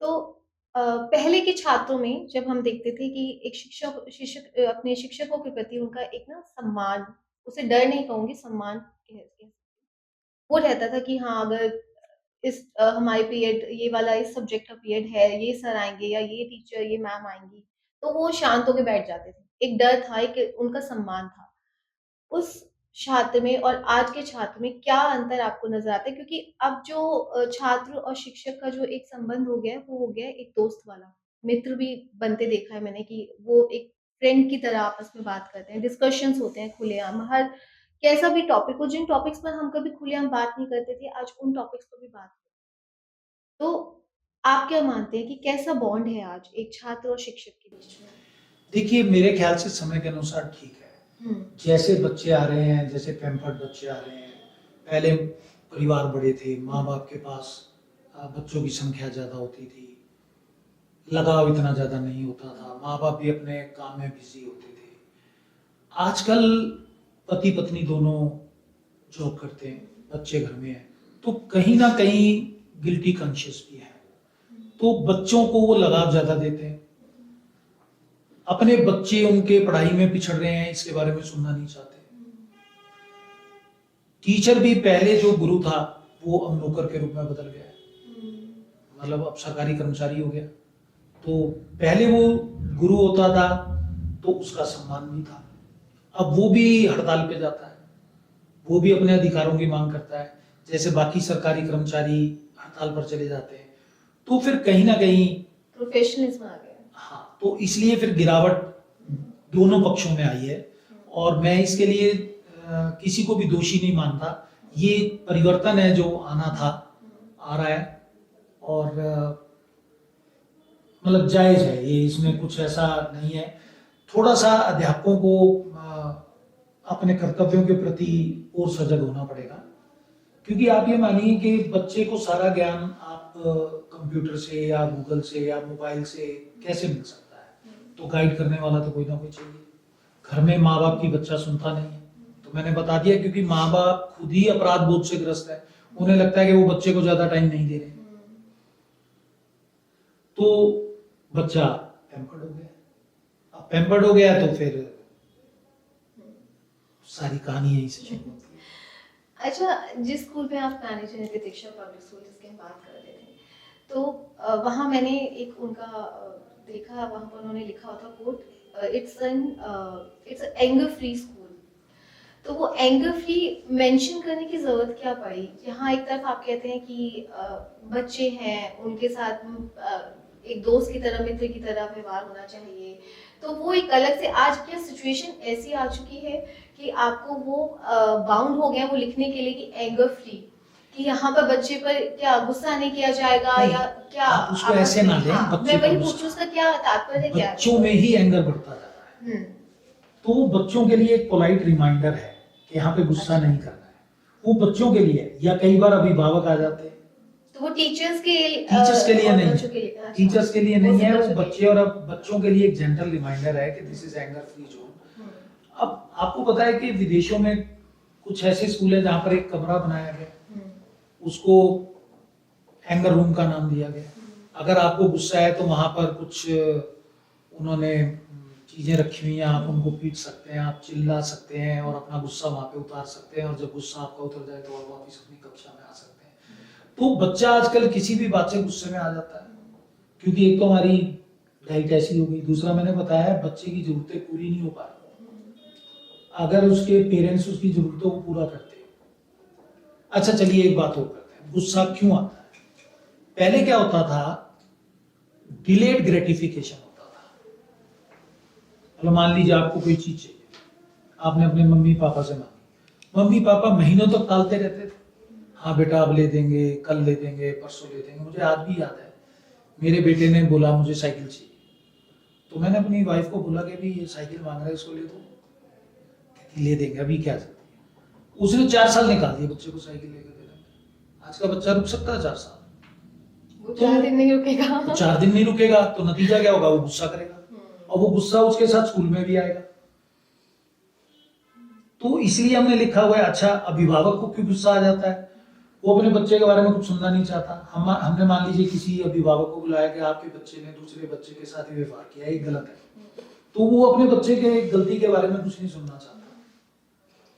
तो पहले के छात्रों में जब हम देखते थे कि एक शिक्षक अपने शिक्षकों के प्रति उनका एक ना सम्मान, उसे डर नहीं कहूँगी सम्मान कह वो रहता था कि हाँ, अगर इस हमारे पीरियड ये वाला इस सब्जेक्ट का पीरियड है, ये सर आएँगे या ये टीचर, ये मैम आएँगी, तो वो शांत होके बैठ जाते थे। एक डर था, एक उनका सम्मान था। उस छात्र में और आज के छात्र में क्या अंतर आपको नज़र आता है? क्योंकि अब जो छात्र और शिक्षक का जो एक संबंध हो गया है, वो हो गया है एक दोस्त वाला। मित्र भी बनते देखा है मैंने कि वो एक फ्रेंड की तरह आपस में बात करते हैं, डिस्कशंस होते हैं खुलेआम, हर कैसा भी टॉपिक हो, जिन टॉपिक्स पर हम कभी खुलेआम बात नहीं करते थे, आज उन टॉपिक्स पर भी बात तो आप क्या मानते हैं कि कैसा बॉन्ड है आज एक छात्र और शिक्षक के बीच में? देखिए, मेरे ख्याल से समय के अनुसार ठीक है। हुँ। जैसे बच्चे आ रहे हैं, जैसे पैम्पर्ड बच्चे आ रहे हैं, पहले परिवार बड़े थे, माँ-बाप के पास बच्चों की संख्या ज़्यादा होती थी, लगाव इतना ज़्यादा नहीं होता था, माँ-बाप भी अपने काम में बिज़ी होते थे। आजकल पति-पत्नी दोनों जॉब करते हैं, बच्चे घर में हैं, तो कहीं न कहीं गिल्टी कॉन्शियस भी है। तो बच्चों को वो लगाव ज़्यादा देते हैं। अपने बच्चे उनके पढ़ाई में पिछड़ रहे हैं, इसके बारे में सुनना नहीं चाहते। टीचर भी पहले जो गुरु था, वो अब नौकर के रूप में बदल गया है। मतलब अब सरकारी कर्मचारी हो गया। तो पहले वो गुरु होता था, तो उसका सम्मान भी था। अब वो भी हड़ताल पे जाता है, वो भी अपने अधिकारों की मांग करता है, जैसे बाकी सरकारी कर्मचारी हड़ताल पर चले जाते हैं। तो फिर कहीं ना कहीं प्रोफेशनलिज्म आ गया। हाँ, तो इसलिए फिर गिरावट दोनों पक्षों में आई है और मैं इसके लिए किसी को भी दोषी नहीं मानता। ये परिवर्तन है जो आना था, आ रहा है और मतलब जायज है ये, इसमें कुछ ऐसा नहीं है। थोड़ा सा अध्यापकों को अपने कर्तव्यों के प्रति और सजग होना पड़ेगा, क्योंकि आप ये मानिए कि बच्चे को सारा ज्ञान आप कंप्यूटर से या गूगल से या मोबाइल से कैसे मिल सकता है, तो गाइड करने वाला तो कोई ना कोई चाहिए। घर में माँ बाप की बच्चा सुनता नहीं है, तो मैंने बता दिया, क्योंकि माँ बाप खुद ही अपराध बोध से ग्रस्त है, उन्हें लगता है कि वो बच्चे को ज्यादा टाइम नहीं दे रहे, तो बच्चा पैम्पर्ड हो गया। अब पैम्पर्ड हो गया तो फिर सारी कहानी यहीं से शुरू होती है। अच्छा, जिस स्कूल में आप मैनेजर हैं, प्रतीक्षा पब्लिक स्कूल जिसकी हम बात कर रहे थे, तो वहाँ मैंने एक उनका देखा, वहाँ पर उन्होंने लिखा हुआ था quote, it's anger free school. तो वो एंगर फ्री मेंशन करने की ज़रूरत क्या पड़ी? यहाँ एक तरफ आप कहते हैं कि बच्चे हैं, उनके साथ एक दोस्त की तरह, मित्र की तरह व्यवहार होना चाहिए। तो वो एक अलग से आज क्या सिचुएशन ऐसी आ चुकी है कि आपको वो बाउंड हो गया वो लिखने के लिए कि एंगर फ्री, कि यहाँ पर बच्चे पर क्या गुस्सा नहीं किया जाएगा नहीं, या क्या आप उसको ऐसे ना लें, हाँ, बच्चे मैं वही को पूछूँ उसका क्या तात्पर्य क्या है? बच्चों में ही एंगर बढ़ता जा रहा है। तो वो बच्चों के लिए एक पोलाइट रिमाइंडर है कि यहाँ पे गुस्सा नहीं करना है, वो बच्चों के लिए है। या कई बार अभिभावक आ जाते हैं, तो वो टीचर्स के लिए नहीं, टीचर्स के लिए नहीं है, वो बच्चे और अब बच्चों के लिए एक जेंटल रिमाइंडर है कि this is anger free zone. अब आपको पता है कि विदेशों में कुछ ऐसे स्कूल है जहाँ पर एक कमरा बनाया गया, उसको एंगर रूम का नाम दिया गया। अगर आपको गुस्सा है तो वहां पर कुछ उन्होंने चीजें रखी हुई हैं, आप उनको पीट सकते हैं, आप चिल्ला सकते हैं और अपना गुस्सा वहां पे उतार सकते हैं, और जब गुस्सा आपका उतर जाए तो आप वापस अपनी कक्षा में आ सकते हैं। तो बच्चा आजकल किसी भी बात से गुस्से में आ जाता है, क्योंकि एक तो हमारी डाइट ऐसी हो गई, दूसरा मैंने बताया बच्चे की जरूरतें पूरी नहीं हो पा रही अगर उसके पेरेंट्स उसकी जरूरतों को पूरा करते हैं। अच्छा चलिए एक बात और करते हैं, गुस्सा क्यों आता है? पहले क्या होता था, डिलेड ग्रेटिफिकेशन होता था। मतलब मान लीजिए आपको कोई चीज चाहिए, आपने अपने मम्मी पापा से मांगी, मम्मी पापा महीनों तक टालते रहते थे, हाँ बेटा अब ले देंगे, कल ले देंगे, परसों ले देंगे। मुझे आज भी याद है मेरे बेटे ने बोला मुझे साइकिल चाहिए, तो मैंने अपनी वाइफ को बोला कि भी ये साइकिल मांग रहा है, इसको ले दो। कहती ले देंगे, अभी क्या सकती है। उसने 4 साल निकाल दिए बच्चे को साइकिल लेकर देने में। आज का बच्चा रुक सकता है 4 साल? वो 4 दिन नहीं रुकेगा। तो 4 दिन नहीं रुकेगा तो नतीजा क्या होगा? वो गुस्सा करेगा, और वो गुस्सा उसके साथ स्कूल में भी आएगा। तो इसलिए हमने लिखा हुआ है। अच्छा, अभिभावक को क्यों गुस्सा आ जाता है? वो अपने बच्चे के बारे में कुछ सुनना नहीं चाहता। हमने मान लीजिए किसी अभिभावक को बुलाया कि आपके बच्चे ने दूसरे बच्चे के साथ व्यवहार किया, ये गलत है, तो वो अपने बच्चे के गलती के बारे में कुछ नहीं सुनना चाहता।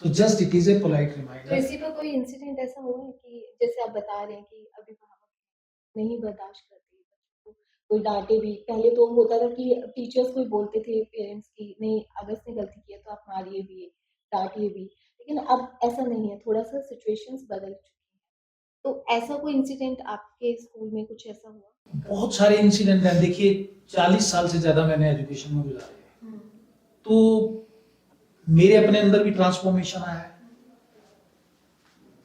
तो just it is a polite तो रिमाइंडर। इसी पर कोई इंसिडेंट ऐसा हुआ है कि जैसे आप बता रहे हैं कि अभिभावक नहीं बर्दाश्त करते बच्चों को, कोई डांटे भी। पहले तो होता था कि टीचर्स कोई बोलते थे पेरेंट्स की, नहीं अगर इसने गलती किया तो आप मारिए भी, डांटिए भी, लेकिन अब ऐसा नहीं है, थोड़ा सा सिचुएशंस बदल चुकी हैं। तो ऐसा कोई इंसिडेंट आपके स्कूल में कुछ ऐसा हुआ? बहुत सारे इंसिडेंट हैं। देखिए 40 साल से ज्यादा मैंने एजुकेशन में गुजारे हैं, तो मेरे अपने अंदर भी ट्रांसफॉर्मेशन आया है।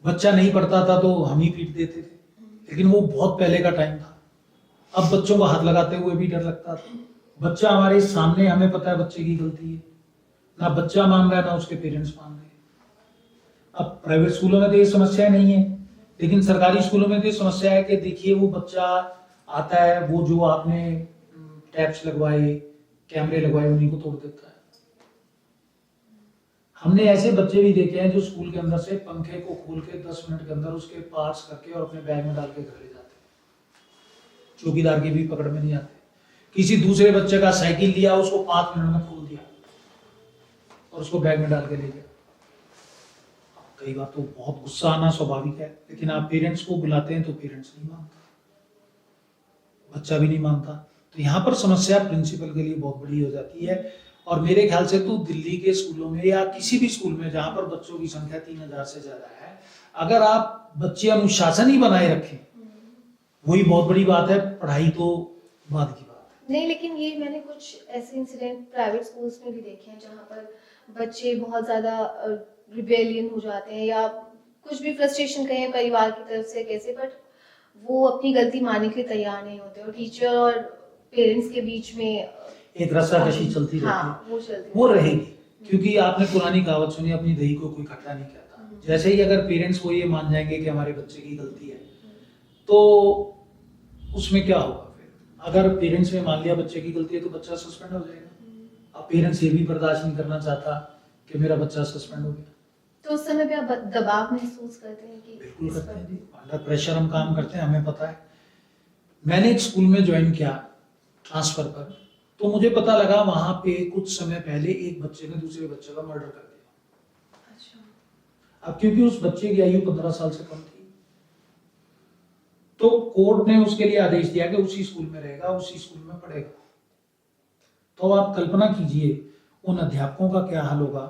बच्चा नहीं पढ़ता था तो हम ही पीट देते थे, लेकिन वो बहुत पहले का टाइम था। अब बच्चों को हाथ लगाते हुए भी डर लगता था। बच्चा हमारे सामने, हमें पता है बच्चे की गलती है, ना बच्चा मान रहा है ना उसके पेरेंट्स मान रहे हैं। अब प्राइवेट स्कूलों में तो ये समस्या नहीं है, लेकिन सरकारी स्कूलों में तो ये समस्या है कि देखिए वो बच्चा आता है, वो जो आपने टैब्स लगवाए, कैमरे लगवाए, उन्हीं को तोड़ देता है। हमने ऐसे बच्चे भी देखे हैं जो स्कूल के अंदर से पंखे को खोल के 10 मिनट के अंदर उसके पार्ट्स करके और अपने बैग में डाल के घर ले जाते हैं। चौकीदार की भी पकड़ में नहीं आते। किसी दूसरे बच्चे का साइकिल लिया, उसको 5 मिनट में खोल दिया और उसको बैग में डाल के ले गया। कई बार तो बहुत गुस्सा आना स्वाभाविक है, लेकिन आप पेरेंट्स को बुलाते हैं तो पेरेंट्स नहीं मानता, बच्चा भी नहीं मानता। तो यहाँ पर समस्या प्रिंसिपल के लिए बहुत बड़ी हो जाती है। और मेरे ख्याल से तो दिल्ली के स्कूलों में या किसी भी स्कूल में जहाँ पर बच्चों की संख्या 3000 से ज्यादा है, अगर आप बच्चे अनुशासन ही बनाए रखें, वही बहुत बड़ी बात है। पढ़ाई तो बाद की बात है। नहीं, लेकिन ये मैंने कुछ ऐसे इंसिडेंट प्राइवेट स्कूल्स में भी देखे हैं जहाँ पर बच्चे बहुत ज़्यादा रिबेलियन हो जाते हैं, या कुछ भी फ्रस्ट्रेशन कहें परिवार की तरफ से कैसे, बट वो अपनी गलती मानने के लिए तैयार नहीं होते, और टीचर और पेरेंट्स के बीच में एक रस्साकशी चलती रहती है। हाँ, वो चलती वो है। रहेगी, क्योंकि आपने पुरानी कहावत सुनी, अपनी दही को कोई खट्टा नहीं कहता। जैसे ही अगर पेरेंट्स को ये मान जाएंगे कि हमारे बच्चे की गलती है, तो उसमें क्या होगा फिर? अगर पेरेंट्स ने मान लिया बच्चे की गलती है तो बच्चा सस्पेंड हो जाएगा। अब पेरेंट्स ये भी बर्दाश्त नहीं करना चाहता कि मेरा बच्चा सस्पेंड हो गया। तो उस समय पे आप दबाव महसूस करते हैं कि बिल्कुल करते हैं जी, अंडर प्रेशर हम काम करते हैं, हमें पता है। मैंने एक स्कूल में ज्वाइन किया ट्रांसफर पर, तो मुझे पता लगा वहां पे कुछ समय पहले एक बच्चे ने दूसरे बच्चे का मर्डर कर दिया। अच्छा। अब क्योंकि उस बच्चे की आयु 15 साल से कम थी, तो कोर्ट ने उसके लिए आदेश दिया कि उसी स्कूल में रहेगा, उसी स्कूल में पढ़ेगा। तो आप कल्पना कीजिए उन अध्यापकों का क्या हाल होगा,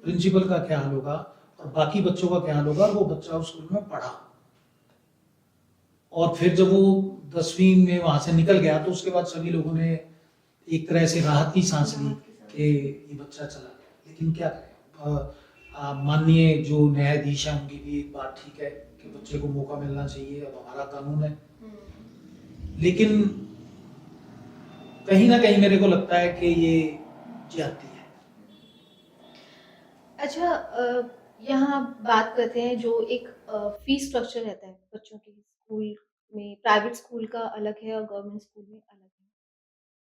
प्रिंसिपल का क्या हाल होगा, और बाकी बच्चों का क्या हाल होगा। और वो बच्चा उस स्कूल में पढ़ा, और फिर जब वो 10वीं में वहां से निकल गया तो उसके बाद सभी लोगों ने एक तरह से राहत की सांस ली कि ये बच्चा चला गया। लेकिन क्या करें, माननीय जो न्यायाधीश है उनकी भी एक बात ठीक है कि बच्चे को मौका मिलना चाहिए, अब हमारा कानून है। लेकिन कहीं ना कहीं मेरे को लगता है कि ये ज्यादती है। अच्छा, यहाँ बात करते हैं जो एक फीस स्ट्रक्चर रहता है बच्चों के स्कूल में, प्राइवेट स्कूल का अलग है और गवर्नमेंट स्कूल में अलग है।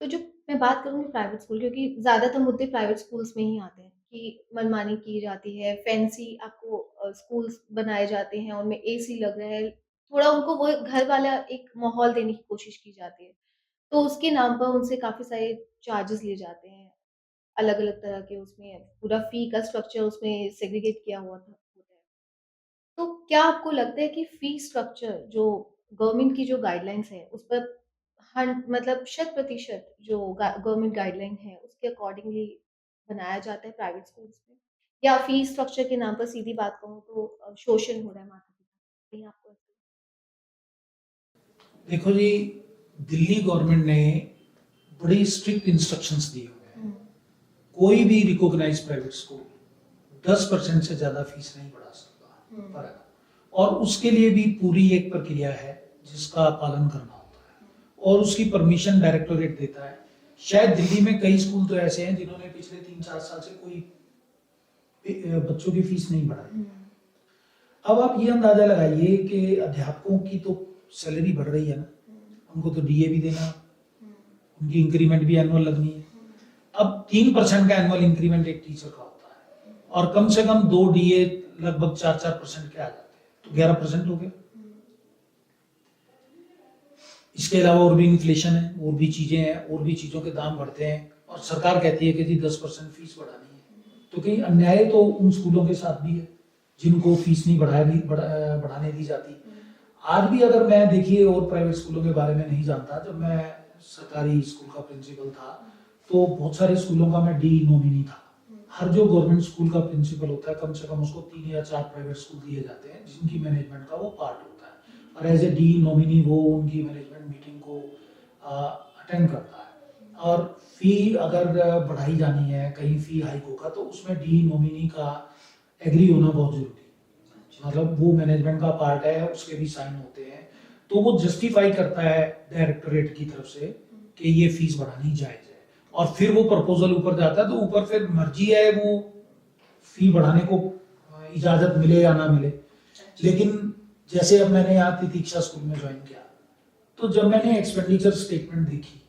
तो जो मैं बात करूँगी प्राइवेट स्कूल, क्योंकि ज़्यादातर मुद्दे प्राइवेट स्कूल्स में ही आते हैं कि मनमानी की जाती है, फैंसी आपको स्कूल्स बनाए जाते हैं, उनमें एसी लग रहा है, थोड़ा उनको वो घर वाला एक माहौल देने की कोशिश की जाती है। तो उसके नाम पर उनसे काफ़ी सारे चार्जेस लिए जाते हैं। अलग-अलग तरह के उसमें पूरा फ़ी का स्ट्रक्चर उसमें सेग्रीगेट किया हुआ था होता है। तो क्या आपको लगता है कि फ़ी स्ट्रक्चर जो गवर्नमेंट की जो गाइडलाइंस है, उस पर मतलब शत-प्रतिशत जो गवर्नमेंट गाइडलाइन है, उसके अकॉर्डिंगली बनाया जाता है प्राइवेट स्कूल्स में? या फ़ी स्ट्रक्चर के नाम पर सीधी बात कहूँ तो शोषण हो रहा है माता-पिता का? कहीं आपको ऐसा देखो जी, दिल्ली गवर्नमेंट ने बड़ी स्ट्रिक्ट इंस्ट्रक्शंस दिए हुए हैं। कोई भी रिकॉग्नाइज प्राइवेट स्कूल 10% से ज्यादा फीस नहीं बढ़ा सकता पर, और उसके लिए भी पूरी एक प्रक्रिया है जिसका पालन करना होता है। और उसकी परमिशन डायरेक्टोरेट देता है। शायद दिल्ली में कई स्कूल तो ऐसे हैं जिन्होंने पिछले 3-4 साल से कोई बच्चों की फीस नहीं बढ़ाई। अब आप ये अंदाजा लगाइए कि अध्यापकों की तो सैलरी बढ़ रही है ना, उनको तो डीए भी देना, उनकी इंक्रीमेंट भी एनुअल लगनी है। अब 3% का एनुअल इंक्रीमेंट एक टीचर का होता है और कम से कम 2 डीए लगभग 4-4% के आ जाते हैं, तो 11% हो गया। इसके अलावा और भी इन्फ्लेशन है, और भी चीजें हैं, और भी चीजों के दाम बढ़ते हैं और सरकार कहती है कि जी 10% फीस बढ़ानी है। तो कहीं अन्याय तो उन स्कूलों के साथ भी है जिनको फीस नहीं बढ़ाने दी जाती। आज भी अगर मैं देखिए और प्राइवेट स्कूलों के बारे में नहीं जानता, जब मैं सरकारी स्कूल का प्रिंसिपल था तो बहुत सारे स्कूलों का मैं डी नॉमिनी था। हर जो गवर्नमेंट स्कूल का प्रिंसिपल होता है कम से कम उसको 3 या 4 प्राइवेट स्कूल दिए जाते हैं जिनकी मैनेजमेंट का वो पार्ट होता है और एज ए डी नॉमिनी वो उनकी मैनेजमेंट मीटिंग को अटेंड करता है। और फी अगर बढ़ाई जानी है, कहीं फी हाइक होगा तो उसमें डी नॉमिनी का एग्री होना बहुत जरूरी है। मतलब वो मैनेजमेंट का पार्ट है, उसके भी साइन होते हैं, तो वो जस्टिफाई करता है डायरेक्टोरेट की तरफ से कि ये फीस बढ़ानी जायज है और फिर वो प्रपोजल ऊपर जाता है तो ऊपर फिर मर्जी है वो फी बढ़ाने को इजाजत मिले या ना मिले। लेकिन जैसे अब मैंने यहाँ तितीक्षा स्कूल में ज्वाइन किया तो जब मैंने एक्सपेंडिचर स्टेटमेंट देखी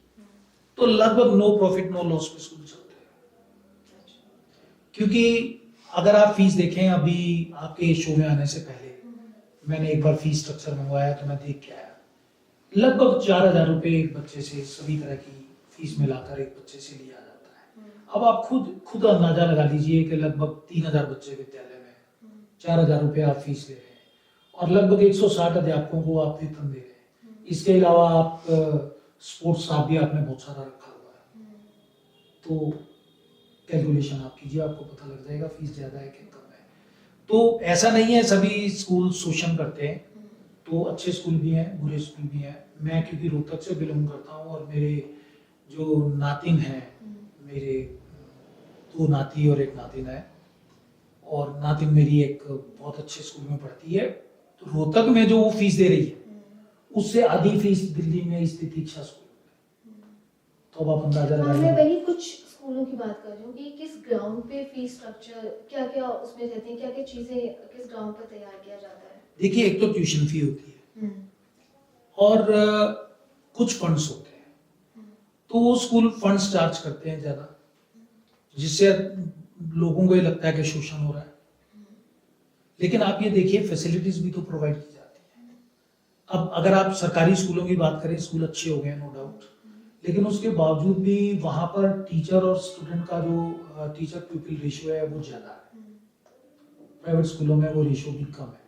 तो लगभग नो प्रॉफिट नो लॉस पे स्कूल चलते हैं। क्योंकि अगर आप फीस देखें, अभी आपके शो में आने से पहले मैंने एक बार फीस स्ट्रक्चर मंगवाया तो मैं देख के आया, लगभग 4,000 रुपए एक बच्चे से सभी तरह की फीस मिलाकर एक बच्चे से लिया जाता है। अब आप खुद अंदाजा लगा लीजिए कि लगभग 3,000 बच्चे विद्यालय में 4,000 रुपए आप फीस ले रहे हैं और लगभग 160 अध्यापकों को आप वेतन दे रहे हैं। इसके अलावा आप स्पोर्ट्स स्टाफ भी आपने बहुत सारा रखा हुआ है, तो कैलकुलेशन आप कीजिए, आपको पता लग जाएगा फीस ज्यादा है कि कम है। तो ऐसा नहीं है सभी स्कूल शोषण करते हैं, तो अच्छे स्कूल भी हैं, बुरे स्कूल भी हैं। मैं क्योंकि रोहतक से बिलोंग करता हूँ और मेरे जो नातिन हैं, मेरे 2 नाती और 1 नातिन है और नातिन मेरी एक बहुत अच्छे स्कूल में पढ़ती है। तो रोहतक में जो वो फीस दे रही है उससे आधी फीस दिल्ली में स्थित शिक्षा स्कूल में। तो अब आप अंदाजा हाँ, लगाइए। मैं वही कुछ स्कूलों की बात कर रही हूँ कि किस ग्राउंड पे फीस स्ट्रक्चर क्या-क्या उसमें रहती हैं, क्या-क्या चीजें किस ग्राउंड पर तैयार किया जाता है? देखिए, एक तो ट्यूशन फी होती है और कुछ फंड्स होते हैं, तो वो स्कूल फंड्स चार्ज करते हैं ज्यादा, जिससे लोगों को ये लगता है कि शोषण हो रहा है। लेकिन आप ये देखिए फैसिलिटीज भी तो प्रोवाइड की जाती है। अब अगर आप सरकारी स्कूलों की बात करें, स्कूल अच्छे हो गए नो डाउट, लेकिन उसके बावजूद भी वहां पर टीचर और स्टूडेंट का जो टीचर प्यूपिल रेशियो है वो ज्यादा है। प्राइवेट स्कूलों में वो रेशियो भी कम है।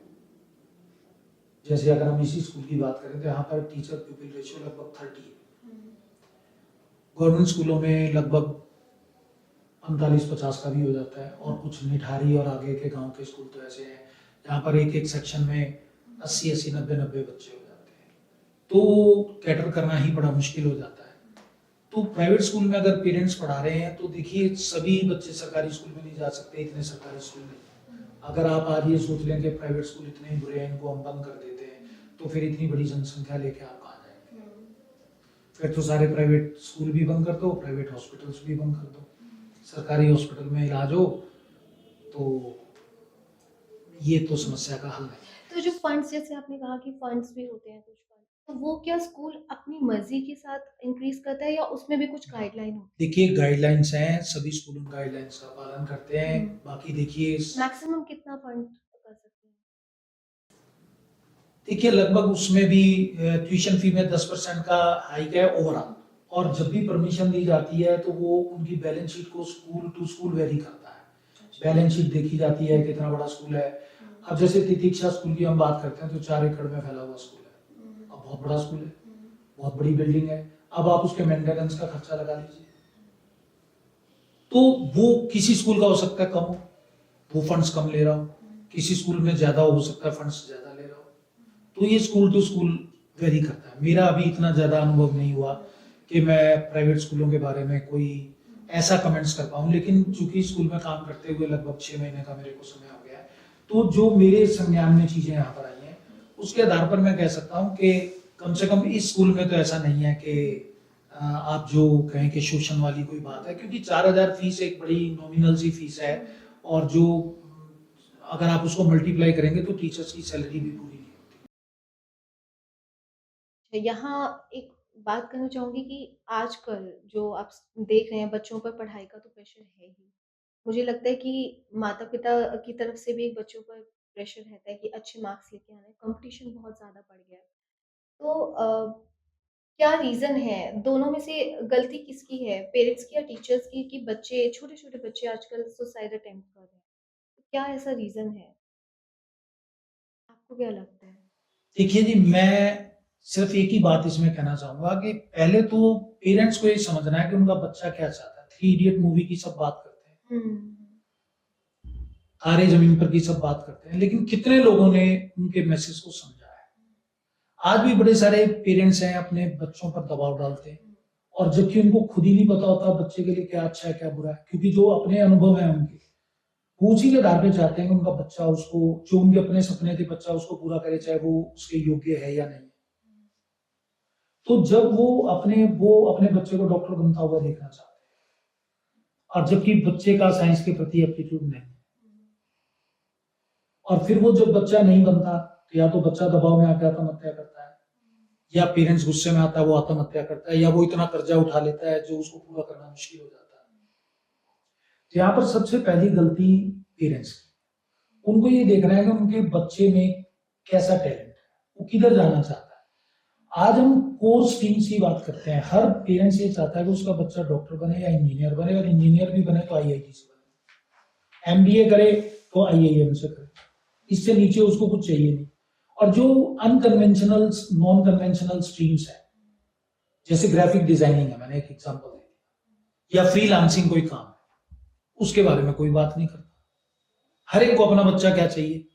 जैसे अगर हम इसी स्कूल की बात करें तो यहाँ पर टीचर प्यूपिल रेशियो लगभग 30 है। गवर्नमेंट स्कूलों में लगभग 45-50 का भी हो जाता है और कुछ निठारी और आगे के गांव के स्कूल तो ऐसे हैं जहाँ पर एक सेक्शन में 80-80, 90-90 बच्चे हो जाते हैं, तो कैटर करना ही बड़ा मुश्किल हो जाता है। तो प्राइवेट स्कूल में अगर पेरेंट्स पढ़ा रहे हैं तो देखिए सभी बच्चे सरकारी स्कूल में नहीं जा सकते, इतने सरकारी स्कूल में। अगर आप आज ये सोच लें कि प्राइवेट स्कूल इतने बुरे हैं, इनको हम बंद कर देते हैं, तो फिर इतनी बड़ी जनसंख्या लेके आप कहाँ जाएंगे? फिर तो सारे प्राइवेट स्कूल भी बंद कर दो, प्राइवेट हॉस्पिटल्स भी बंद कर दो, सरकारी हॉस्पिटल में इलाज हो, तो ये तो समस्या का हल है। तो जो फंड्स, जैसे आपने कहा कि फंड्स भी होते हैं कुछ फंड, तो वो क्या स्कूल अपनी मर्जी के साथ इंक्रीज करता है या उसमें भी कुछ गाइडलाइन होती देखिए गाइडलाइंस हैं, सभी स्कूल उन गाइडलाइंस का पालन करते हैं। बाकी देखिए है? मैक्सिमम कितना फंड कर सकते हैं? देखिए लगभग उसमें भी ट्यूशन फी में 10% का हाइक है ओवरऑल, और जब भी परमिशन दी जाती है तो वो उनकी बैलेंस शीट को स्कूल टू स्कूल वेरी करता है। बैलेंस शीट देखी जाती है कितना बड़ा स्कूल है। अब जैसे तितीक्षा स्कूल की हम बात करते हैं तो 4 एकड़ में फैला हुआ स्कूल है, अब बहुत बड़ा स्कूल है, बहुत बड़ी बिल्डिंग है। अब आप उसके मेंटेनेंस का खर्चा लगा लीजिए, तो वो किसी स्कूल का हो सकता है कम हो, वो फंड्स कम ले रहा हो, किसी स्कूल में ज्यादा हो सकता है फंड्स ज्यादा ले रहा हो, तो ये स्कूल टू स्कूल वेरी करता है। मेरा अभी इतना ज्यादा अनुभव नहीं हुआ कि मैं प्राइवेट स्कूलों के बारे में कोई ऐसा कमेंट्स कर पाऊँ, लेकिन चूंकि स्कूल में काम करते हुए लगभग 6 महीने का मेरे को समय हो गया है, तो जो मेरे संज्ञान में चीजें यहाँ पर आई हैं उसके आधार पर मैं कह सकता हूँ कि कम से कम इस स्कूल में तो ऐसा नहीं है कि आप जो कहें कि शोषण वाली कोई बात है, क्योंकि 4000 फीस एक बड़ी नॉमिनल सी फीस है, और जो अगर आप उसको मल्टीप्लाई करेंगे तो टीचर्स की सैलरी भी पूरी नहीं होती। यहाँ एक बात कहना चाहूँगी कि आजकल जो आप देख रहे हैं बच्चों पर पढ़ाई का तो प्रेशर है ही। मुझे लगता है कि माता-पिता की तरफ से भी बच्चों पर प्रेशर रहता है कि अच्छे मार्क्स लेके आने हैं, कॉम्पिटिशन बहुत ज़्यादा बढ़ गया है। तो क्या रीज़न है? दोनों में से गलती किसकी है? पेरेंट्स की या टीचर्स की कि बच्चे छोटे-छोटे बच्चे आजकल सुसाइड अटेम्प्ट कर रहे हैं? क्या ऐसा रीज़न है? आपको क्या लगता है? देखिए जी, मैं सिर्फ़ एक ही बात इसमें कहना चाहूँगा कि पहले तो पेरेंट्स को ये समझना है कि उनका बच्चा क्या चाहता है। थ्री इडियट मूवी की सब बात करते हैं, हुँ। तारे ज़मीन पर की सब बात करते हैं, लेकिन कितने लोगों ने उनके मैसेज को समझा है? आज भी बड़े सारे पेरेंट्स हैं अपने बच्चों पर दबाव डालते हैं, और जबकि उनको खुद ही नहीं पता होता बच्चे के लिए क्या अच्छा है, क्या बुरा है, क्योंकि जो अपने अनुभव हैं उनके, वो उसी के आधार पे चाहते हैं कि उनका बच्चा उसको, जो उनके अपने सपने थे, बच्चा उसको पूरा करे, चाहे वो उसके योग्य है या नहीं। तो जब वो अपने बच्चे को डॉक्टर बनता हुआ देखना चाहते हैं, और जबकि बच्चे का साइंस के प्रति एप्टीट्यूड नहीं, और फिर वो जब बच्चा नहीं बनता, तो या तो बच्चा दबाव में आके आत्महत्या करता है, या पेरेंट्स गुस्से में आता है वो आत्महत्या करता है, या वो इतना कर्जा उठा लेता है जो उसको पूरा करना मुश्किल हो जाता है। तो यहाँ पर सबसे पहली गलती पेरेंट्स की। उनको ये देखना है कि उनके बच्चे में कैसा टैलेंट है, वो किधर जाना चाहता है। आज हम कोर स्ट्रीम्स की बात करते हैं, हर पेरेंट्स ये चाहता है कि उसका बच्चा डॉक्टर बने या इंजीनियर बने, और इंजीनियर भी बने तो आईआईटी से बने, एमबीए करे तो आईआईएम से करे, इससे नीचे उसको कुछ चाहिए नहीं। और जो अनकन्वेंशनल, नॉन कन्वेंशनल स्ट्रीम्स है, जैसे ग्राफिक डिजाइनिंग है, मैंने एक एग्जांपल दे दिया, या फ्रीलांसिंग कोई काम है, उसके बारे में कोई बात नहीं करता। हर एक को अपना बच्चा क्या चाहिए,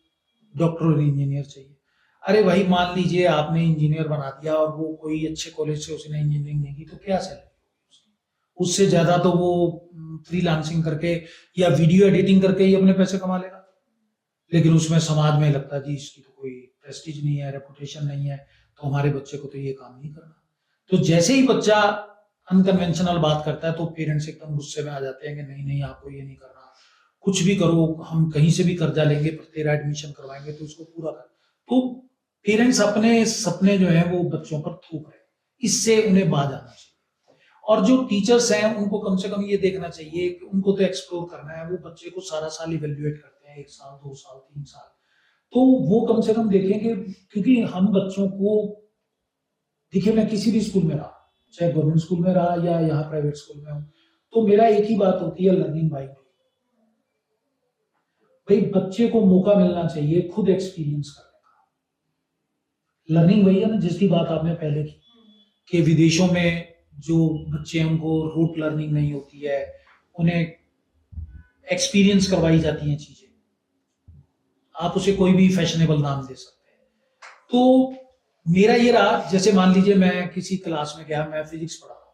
डॉक्टर और इंजीनियर चाहिए। अरे भाई, मान लीजिए आपने इंजीनियर बना दिया और वो कोई अच्छे कॉलेज से उसने इंजीनियरिंग नहीं की, तो क्या सैलरी होगी उससे ज्यादा तो वो फ्रीलांसिंग करके या वीडियो एडिटिंग करके ही अपने पैसे कमा लेगा। लेकिन उसमें समाज में लगता है जी इसकी तो कोई प्रेस्टीज नहीं है, रेपुटेशन नहीं है, तो हमारे बच्चे को तो ये काम नहीं करना। तो जैसे ही बच्चा अनकन्वेंशनल बात करता है तो पेरेंट्स एकदम गुस्से में आ जाते हैं कि नहीं नहीं, आपको ये नहीं करना, कुछ भी करो, हम कहीं से भी कर्जा लेंगे पर तेरा एडमिशन करवाएंगे तो उसको पूरा कर। तो पेरेंट्स अपने सपने जो है वो बच्चों पर थूक रहे हैं, इससे उन्हें बाज आना चाहिए। और जो टीचर्स हैं उनको कम से कम ये देखना चाहिए कि उनको तो एक्सप्लोर करना है, वो बच्चे को सारा साल इवेल्युएट करते हैं, 1 साल, 2 साल, 3 साल। तो वो कम से कम देखें कि, क्योंकि हम बच्चों को, देखिए मैं किसी भी स्कूल में रहा, चाहे गवर्नमेंट स्कूल में रहा या यहाँ प्राइवेट स्कूल में हूँ, तो मेरा एक ही बात होती है, लर्निंग बाय डूइंग। भाई बच्चे को मौका मिलना चाहिए खुद एक्सपीरियंस करने का। लर्निंग वही है ना जिसकी बात आपने पहले की, कि विदेशों में जो बच्चे हैं उनको रूट लर्निंग नहीं होती है, उन्हें एक्सपीरियंस करवाई जाती हैं चीजें। आप उसे कोई भी फैशनेबल नाम दे सकते हैं। तो मेरा ये रहा, जैसे मान लीजिए मैं किसी क्लास में गया, मैं फिजिक्स पढ़ा रहा हूं,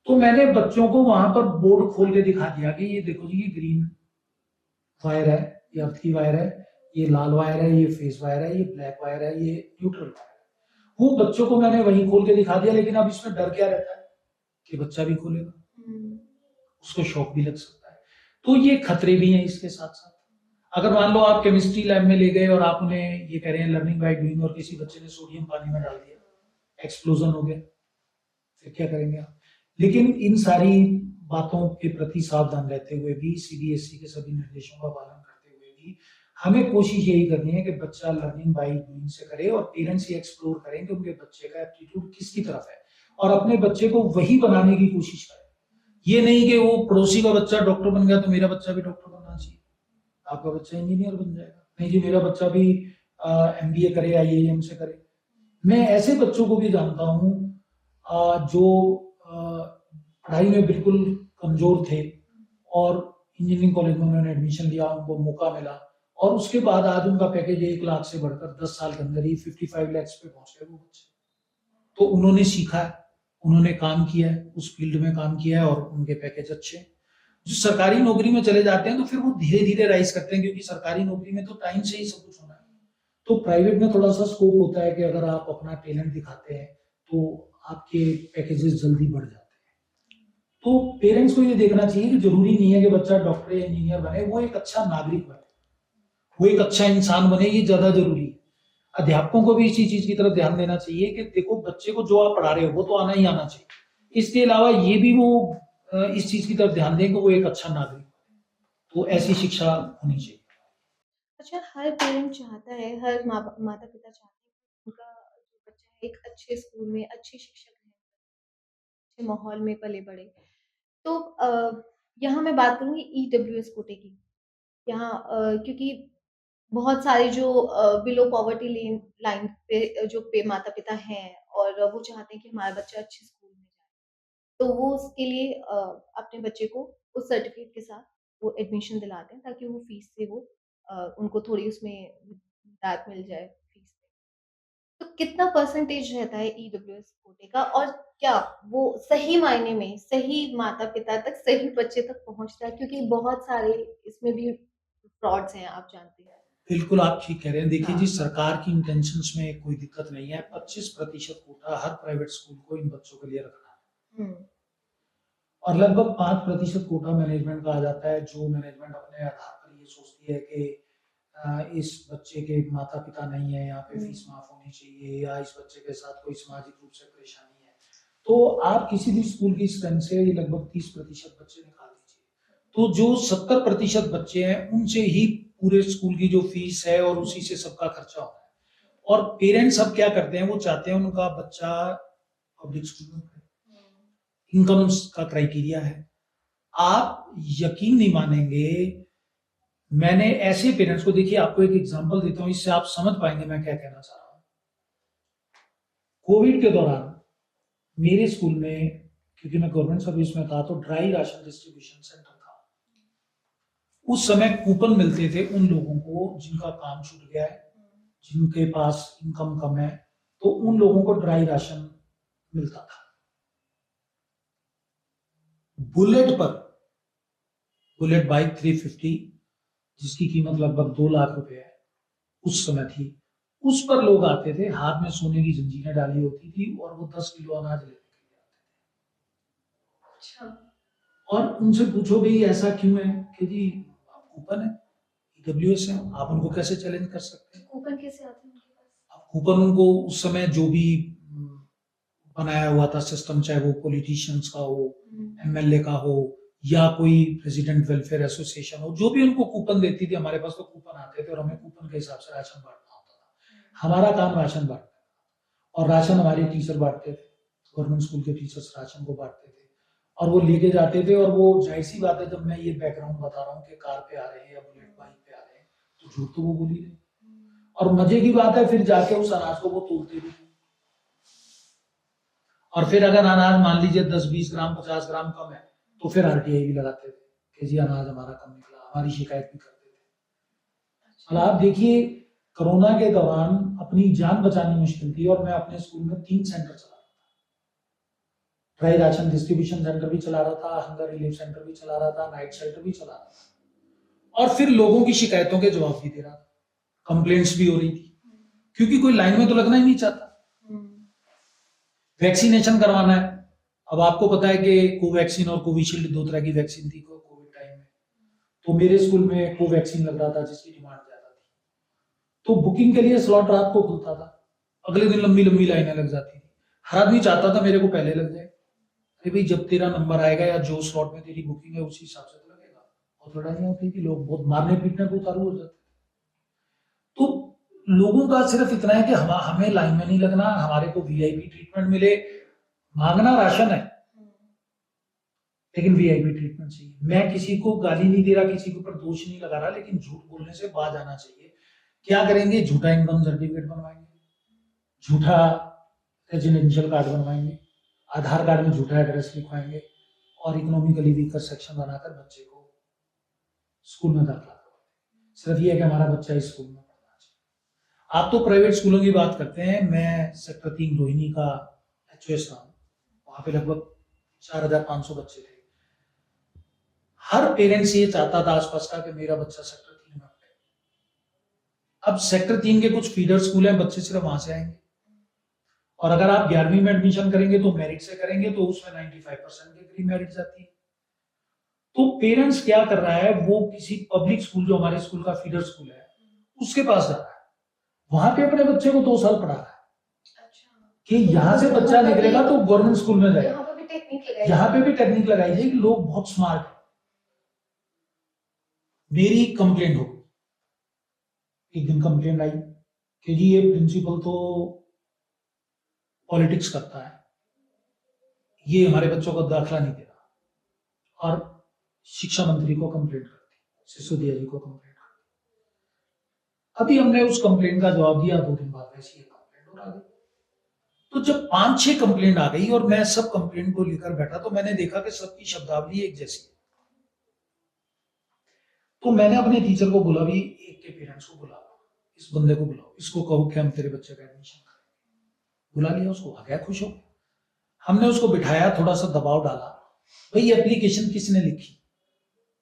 तो मैंने बच्चों को वहां पर बोर्ड खोल के दिखा दिया कि ये देखो जी, ये ग्रीन वायर है, ये अर्थ की वायर है, ये लाल वायर है, ये फेस वायर है, ये ब्लैक वायर है, ये न्यूट्रल वायर है। वो बच्चों को मैंने वहीं खोल के दिखा दिया, लेकिन अब इसमें डर क्या रहता है कि बच्चा भी खोलेगा, उसको शौक भी लग सकता है। तो ये खतरे भी हैं इसके साथ साथ। अगर मान लो आप केमिस्ट्री लैब में ले गए और आप उन्हें ये कह रहे हैं लर्निंग बाय डूइंग, और किसी बच्चे ने सोडियम पानी में डाल दिया, एक्सप्लोजन हो गया, फिर क्या करेंगे आप? लेकिन इन सारी बातों के प्रति सावधान रहते हुए भी, सीबीएसई के सभी निर्देशों का पालन करते हुए भी, हमें कोशिश यही करनी है कि बच्चा लर्निंग बाय डूइंग से करे, और पेरेंट्स ये एक्सप्लोर करें कि उनके बच्चे का एप्टीट्यूड किसकी तरफ है, और अपने बच्चे को वही बनाने की कोशिश करें। ये नहीं कि वो पड़ोसी का बच्चा डॉक्टर बन गया तो मेरा बच्चा भी डॉक्टर बनना चाहिए, आपका बच्चा इंजीनियर बन जाएगा, नहीं जी मेरा बच्चा भी एमबीए करे, आईआईएम से करे। मैं ऐसे बच्चों को भी जानता हूँ जो पढ़ाई में बिल्कुल कमजोर थे, और इंजीनियरिंग कॉलेज में उन्होंने एडमिशन लिया, उनको मौका मिला, और उसके बाद आज उनका पैकेज 1 लाख से बढ़कर 10 साल के अंदर ही 55 लाख पे पहुंच गए वो बच्चे। तो उन्होंने सीखा है, उन्होंने काम किया है, उस फील्ड में काम किया है, और उनके पैकेज अच्छे हैं। जो सरकारी नौकरी में चले जाते हैं तो फिर वो धीरे धीरे राइज करते हैं, क्योंकि सरकारी नौकरी में तो टाइम से ही सब कुछ होना है। तो प्राइवेट में थोड़ा-सा स्कोप होता है कि अगर आप अपना टैलेंट दिखाते हैं, तो आपके पैकेजेस जल्दी बढ़ जाते हैं। तो पेरेंट्स को ये देखना चाहिए कि ज़रूरी नहीं है कि बच्चा डॉक्टर या इंजीनियर बने, वो एक अच्छा नागरिक बने, वो एक अच्छा इंसान बने, ये ज़्यादा ज़रूरी है। अध्यापकों को भी इसी चीज़ की तरफ ध्यान देना चाहिए कि देखो बच्चे को जो आप पढ़ा रहे हो, वो तो आना ही आना चाहिए। इसके अलावा ये भी वो इस चीज़ की तरफ ध्यान दें कि वो एक अच्छा नागरिक बने। तो ऐसी शिक्षा होनी चाहिए। अच्छा, हर पेरेंट चाहता है, हर माता-पिता चाहते हैं कि उनका जो बच्चा है एक अच्छे स्कूल में अच्छी शिक्षा ग्रहण करे, अच्छे माहौल में पले-बढ़े। तो यहाँ मैं बात करूँगी ईडब्ल्यूएस कोटे की। यहाँ क्योंकि बहुत सारे जो बिलो पॉवर्टी लेन लाइन पे जो पे माता-पिता हैं और वो चाहते हैं कि हमारा बच्चा अच्छे स्कूल में जाए। तो वो उसके लिए अपने बच्चे को उस सर्टिफ़िकेट के साथ वो एडमिशन दिलाते हैं ताकि वो फ़ीस से वो उनको थोड़ी उसमें राहत मिल जाए फ़ीस में। तो कितना परसेंटेज रहता है ईडब्ल्यूएस कोटे का और क्या वो सही मायने में सही माता-पिता तक, सही बच्चे तक पहुँचता है? क्योंकि बहुत सारे इसमें भी फ्रॉड्स हैं, आप जानते हैं। बिल्कुल, आप ठीक कह रहे हैं। देखिए जी, हाँ। सरकार की इंटेंशंस में कोई दिक्कत नहीं है। 25% कोटा हर प्राइवेट स्कूल को इन बच्चों के लिए रखना है हुँ। और लगभग 5% कोटा मैनेजमेंट का आ जाता है, जो मैनेजमेंट अपने आधार पर ये सोचती है कि इस बच्चे के माता-पिता नहीं है, यहाँ पे हुँ। फीस माफ़ होनी चाहिए या इस बच्चे के साथ कोई सामाजिक रूप से परेशानी है। तो आप किसी भी स्कूल की स्ट्रेंथ से ये लगभग 30% बच्चे निकाल दीजिए। तो जो 70% बच्चे हैं, उनसे ही पूरे स्कूल की जो फीस है और उसी से सबका खर्चा होता है। और पेरेंट्स अब क्या करते हैं, वो चाहते हैं उनका बच्चा पब्लिक स्कूल में पढ़े। इनकम्स का क्राइटेरिया है। आप यकीन नहीं मानेंगे, मैंने ऐसे पेरेंट्स को देखिए आपको एक एग्ज़ाम्पल देता हूँ, इससे आप समझ पाएँगे मैं क्या कहना चाह रहा हूँ। कोविड के दौरान मेरे स्कूल में, क्योंकि मैं गवर्नमेंट सर्विस में था, तो ड्राई राशन डिस्ट्रीब्यूशन सेंटर था। उस समय कूपन मिलते थे उन लोगों को जिनका काम छूट गया है, जिनके पास इनकम कम है, तो उन लोगों को ड्राई राशन मिलता था। बुलेट पर, बुलेट बाइक 350 जिसकी कीमत लगभग 2 लाख रुपए है, उस समय थी। उस पर लोग आते थे, हाथ में सोने की जंजीरें डाली होती थी और वो 10 किलो अनाज लेने के लिए आते थे। अच्छा। और उनसे पूछो भई ऐसा क्यों है? कि जी कूपन है, ईडब्ल्यूएस है, आप उनको कैसे चैलेंज कर सकते हैं? कूपन कैसे आते हैं उनके पास? अब कूपन उनको उस समय जो भी बनाया हुआ था सिस्टम, चाहे वो पॉलिटिशियंस का हो, एमएलए का हो या कोई रेजिडेंट वेलफेयर एसोसिएशन हो, जो भी उनको कूपन देती थी, हमारे पास तो कूपन आते थे और हमें कूपन के हिसाब से राशन बाँटना होता था। हमारा काम राशन बाँटना और राशन हमारे टीचर बाँटते थे। गवर्नमेंट स्कूल के टीचर्स राशन को बाँटते थे और वो लेके जाते थे और वो ज़ाहिर-सी बात है, जब मैं ये बैकग्राउंड बता रहा हूँ कि कार पे आ रहे हैं या बुलेट बाइक पे आ रहे हैं, तो झूठ तो वो बोल ही रहे हैं। और मज़े की बात है, फिर जाके उस अनाज को वो तोलते भी थे। और फिर अगर अनाज मान लीजिए 10-20 ग्राम 50 ग्राम कम है, तो फिर आरटीआई भी लगाते थे कि जी अनाज हमारा कम निकला, हमारी शिकायत भी करते थे। और आप देखिए कोरोना के दौरान अपनी जान बचानी मुश्किल थी और मैं अपने स्कूल में 3 सेंटर चला रहा था। ड्राई राशन डिस्ट्रीब्यूशन सेंटर भी चला रहा था, हंगर रिलीफ सेंटर भी चला रहा था, नाइट शेल्टर भी चला रहा था और फिर लोगों की शिकायतों के जवाब भी दे रहा था। कंप्लेंट्स भी हो रही थी क्योंकि कोई लाइन में तो लगना ही नहीं चाहता। वैक्सीनेशन करवाना है। अब आपको पता है कि कोवैक्सीन और कोविशील्ड 2 तरह की वैक्सीन थी कोविड टाइम में। तो मेरे स्कूल में कोवैक्सीन लग रहा था जिसकी डिमांड ज़्यादा थी। तो बुकिंग के लिए स्लॉट रात को खुलता था। अगले दिन लंबी-लंबी लाइनें लग जाती थी। हर आदमी चाहता था मेरे को पहले लग जाए। अरे भई जब तेरा नंबर आएगा या जो स्लॉट में तेरी बुकिंग है उसी हिसाब से तो लगेगा। बहुत लड़ाइयाँ होती थी, लोग बहुत मारने-पीटने को उतारू हो जाते। तो लोगों का सिर्फ इतना है कि हमें लाइन में नहीं लगना, हमारे को वीआईपी ट्रीटमेंट मिले, माँगना राशन है। लेकिन वीआईपी ट्रीटमेंट चाहिए। मैं किसी को गाली नहीं दे रहा, किसी के ऊपर दोष नहीं लगा रहा, लेकिन झूठ बोलने से बाज आना चाहिए। क्या करेंगे? झूठा इनकम सर्टिफिकेट बनवाएँगे, झूठा रेजिडेंशियल कार्ड बनवाएँगे, आधार कार्ड में झूठा एड्रेस लिखवाएँगे और इकोनॉमिकली वीकर सेक्शन बनाकर बच्चे को स्कूल में दाखिला करवाएँगे। सिर्फ ये है कि हमारा बच्चा इस स्कूल में पढ़ना चाहिए। आप तो प्राइवेट स्कूलों की बात करते हैं, मैं सेक्टर 3 रोहिणी का एचओएस रहा हूँ। वहाँ पे लगभग 4500 बच्चे थे। हर पेरेंट्स ये चाहता था आस-पास का कि मेरा बच्चा सेक्टर 3 में पढ़े। अब सेक्टर 3 के कुछ फीडर स्कूल हैं, बच्चे सिर्फ वहां से आएंगे। और अगर आप 11वीं में एडमिशन करेंगे तो मेरिट से करेंगे, तो उसमें 95% के करीब मेरिट जाती है। तो पेरेंट्स क्या कर रहा है, वो किसी पब्लिक स्कूल, जो हमारे स्कूल का फीडर स्कूल है, उसके पास जा रहा है, वहां पे अपने बच्चे को 2 साल पढ़ा रहा है कि यहाँ से बच्चा निकलेगा तो गवर्नमेंट स्कूल में जाएगा। यहाँ पे भी टेक्निक लगाई जाए कि लोग बहुत स्मार्ट हैं। मेरी कंप्लेंट हो, एक दिन कंप्लेंट आई कि जी ये प्रिंसिपल तो पॉलिटिक्स करता है, ये हमारे बच्चों को दाखिला नहीं दे रहा, और शिक्षा मंत्री को कंप्लेंट करती, सिसोदिया जी को कंप्लेंट करती। अभी हमने उस कंप्लेंट का जवाब दिया, 2 दिन बाद वैसी एक कंप्लेंट और आ गई। तो जब 5-6 कंप्लेंट आ गई और मैं सब कंप्लेंट को लेकर बैठा, तो मैंने देखा कि सबकी शब्दावली एक जैसी है। तो मैंने अपने टीचर को बोला, भी एक के पेरेंट्स को बुला, इस बंदे को बुलाओ, इसको कहो कि हम तेरे बच्चे का एडमिशन करें। बुला लिया उसको, आ गया खुश हो। हमने उसको बिठाया, थोड़ा सा दबाव डाला, भाई एप्लीकेशन किसने लिखी?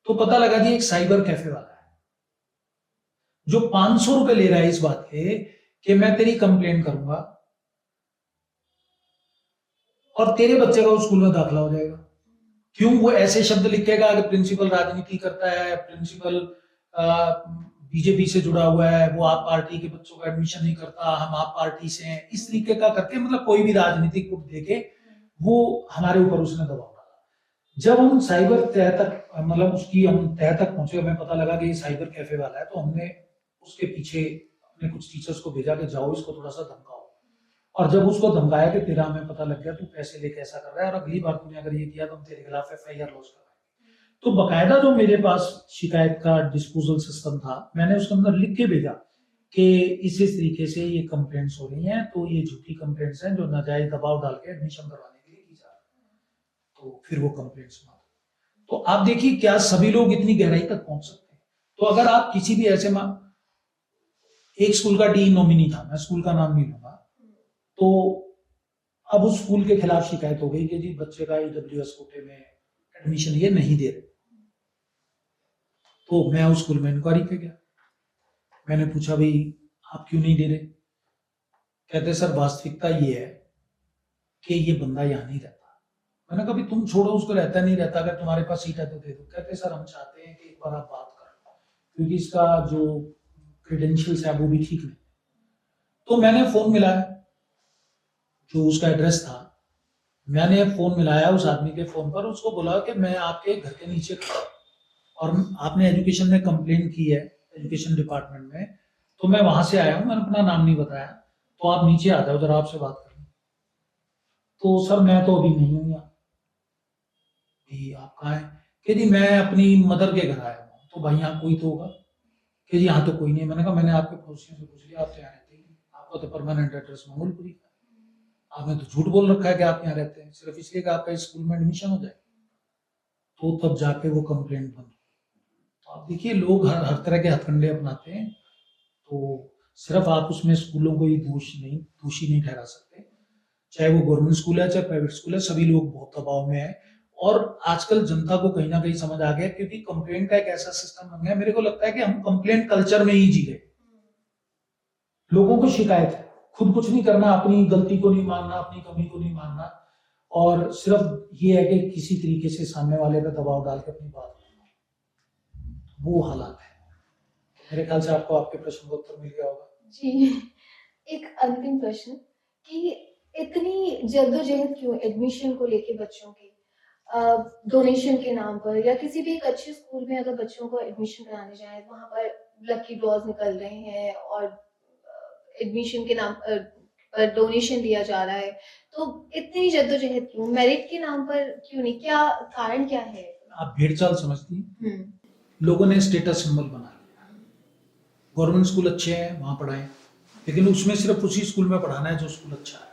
तो पता लगा जी एक साइबर कैफे वाला है, जो 500 रुपए ले रहा है इस बात के कि मैं तेरी कंप्लेंट करूंगा और तेरे बच्चे का उस स्कूल में दाखिला हो जाएगा। क्यों? वो ऐसे शब्द लिखेगा कि प्रिंसिपल राजनीति करता है, प्रिंसिपल बीजेपी से जुड़ा हुआ है, वो आप पार्टी के बच्चों का एडमिशन नहीं करता, हम आप पार्टी से हैं, इस तरीके का करके, मतलब कोई भी राजनीतिक गुट देके वो हमारे ऊपर उसने दबाव डाला। जब हम साइबर तह तक, मतलब उसकी हम तह तक पहुंचे, हमें पता लगा कि ये साइबर कैफे वाला है, तो हमने उसके पीछे अपने कुछ टीचर्स को भेजा कि जाओ इसको थोड़ा सा धमकाओ। और जब उसको धमकाया कि तेरा हमें पता लग गया, तू पैसे लेके ऐसा कर रहा है और अगली बार तूने अगर ये किया तो हम तेरे खिलाफ एफआईआर लॉन्च कराएंगे। तो बकायदा जो मेरे पास शिकायत का डिस्पोजल सिस्टम था, मैंने उसके अंदर लिख के भेजा कि इस तरीके से ये कंप्लेंट्स हो रही हैं, तो ये झूठी कंप्लेंट्स हैं जो नाजायज दबाव डाल के एडमिशन करवाने के लिए की जा रही है। तो फिर वो कंप्लेंट्स मांगी। तो आप देखिए क्या सभी लोग इतनी गहराई तक पहुंच सकते हैं। तो अगर आप किसी भी ऐसे एक स्कूल का डी नॉमिनी था, मैं स्कूल का नाम नहीं लूंगा, तो अब उस स्कूल के खिलाफ शिकायत हो गई कि जी बच्चे का ईडब्ल्यूएस कोटे में एडमिशन ये नहीं दे रहे। तो मैं उस स्कूल में इंक्वायरी पे गया, मैंने पूछा भाई आप क्यों नहीं दे रहे? कहते सर वास्तविकता ये है कि ये बंदा यहाँ नहीं रहता। मैंने कहा तुम छोड़ो उसको, रहता नहीं रहता, अगर तुम्हारे पास सीट है तो दे दो। कहते सर हम चाहते हैं कि एक बार आप बात करो, क्योंकि इसका जो क्रेडेंशियल्स है वो भी ठीक नहीं। तो मैंने फोन मिलाया, जो उसका एड्रेस था, मैंने फोन मिलाया उस आदमी के फोन पर, उसको बोला कि मैं आपके घर के नीचे खड़ा और आपने एजुकेशन में कंप्लेंट की है, एजुकेशन डिपार्टमेंट में, तो मैं वहां से आया हूं, मैंने अपना नाम नहीं बताया, तो आप नीचे आ जाओ जरा आपसे बात करनी। तो सर मैं तो अभी नहीं हूँ यहाँ। आप कहाँ हैं? कि जी मैं अपनी मदर के घर आया हूँ। तो भाई यहाँ कोई तो होगा? कि जी यहाँ तो कोई नहीं है। मैंने कहा मैंने आपके पड़ोसियों से पूछ लिया, आप तो यहाँ रहते ही नहीं, आपका तो परमानेंट एड्रेस मंगोलपुरी का, आपने तो झूठ बोल रखा है कि आप यहाँ रहते हैं, सिर्फ इसलिए कि आपका स्कूल में एडमिशन हो जाए। तो तब जाके वो कंप्लेंट बनी। तो आप देखिए लोग हर तरह के हथकंडे अपनाते हैं। तो सिर्फ आप उसमें स्कूलों को ही दोषी नहीं ठहरा सकते, चाहे वो गवर्नमेंट स्कूल है चाहे प्राइवेट स्कूल है, सभी लोग बहुत दबाव में है। और आजकल जनता को कहीं ना कहीं समझ आ गया, क्योंकि कंप्लेंट का एक ऐसा सिस्टम बन गया, मेरे को लगता है कि हम कंप्लेंट कल्चर में ही जी गए। लोगों को शिकायत है, खुद कुछ नहीं करना, अपनी गलती को नहीं मानना, अपनी कमी को नहीं मानना, और सिर्फ ये है कि किसी तरीके से सामने वाले पे दबाव डाल के अपनी बात करना, वो हालात है। मेरे ख्याल से आपको आपके प्रश्न का उत्तर मिल गया होगा। जी, एक अंतिम प्रश्न कि इतनी जद्दोजहद क्यों एडमिशन को लेके बच्चों की? डोनेशन के नाम पर या किसी भी एक अच्छे स्कूल में अगर बच्चों को एडमिशन कराने जाए, वहाँ पर लकी ड्रॉज निकल रहे हैं और एडमिशन के नाम पर डोनेशन दिया जा रहा है, तो इतनी जद्दोजहद क्यों? मेरिट के नाम पर क्यों नहीं? क्या कारण क्या है? आप भेड़चाल समझती हैं? लोगों ने स्टेटस सिंबल बना लिया। गवर्नमेंट स्कूल अच्छे हैं वहां पढ़ाएं, लेकिन उसमें सिर्फ उसी स्कूल में पढ़ाना है जो स्कूल अच्छा है।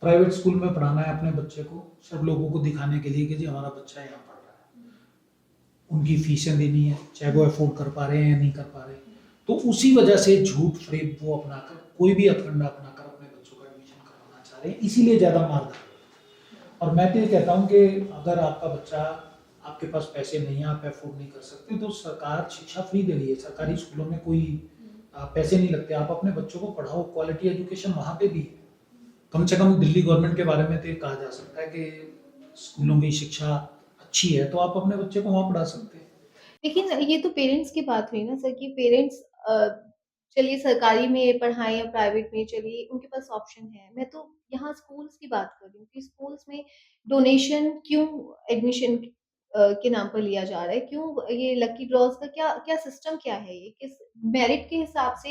प्राइवेट स्कूल में पढ़ाना है अपने बच्चे को सिर्फ लोगों को दिखाने के लिए कि जी हमारा बच्चा यहाँ पढ़ रहा है। उनकी फीसें देनी है, चाहे वो अफोर्ड कर पा रहे हैं या नहीं कर पा रहे। तो उसी वजह से झूठ फ्रेब वो अपनाकर, कोई भी हथकंडा अपनाकर अपने बच्चों का एडमिशन करवाना चाह रहे हैं, इसीलिए ज्यादा मार धाड़। और मैं तो ये कहता हूँ कि अगर आपका बच्चा, आपके पास पैसे नहीं है, आप अफोर्ड नहीं कर सकते, तो सरकार शिक्षा फ्री दे रही है। सरकारी स्कूलों में कोई पैसे नहीं लगते, आप अपने बच्चों को पढ़ाओ, क्वालिटी एजुकेशन वहाँ पे भी है। कम से कम दिल्ली गवर्नमेंट के बारे में तो ये कहा जा सकता है कि स्कूलों की शिक्षा अच्छी है, तो आप अपने बच्चे को वहाँ पढ़ा सकते हैं। लेकिन ये तो पेरेंट्स की बात हुई ना सर कि पेरेंट्स चलिए सरकारी में पढ़ाएँ या प्राइवेट में चलिए उनके पास ऑप्शन है। मैं तो यहाँ स्कूल्स की बात कर रही हूँ कि स्कूल्स में डोनेशन क्यों एडमिशन के नाम पर लिया जा रहा है? क्यों ये लकी ड्रॉज़ का क्या क्या सिस्टम क्या है ये? किस मेरिट के हिसाब से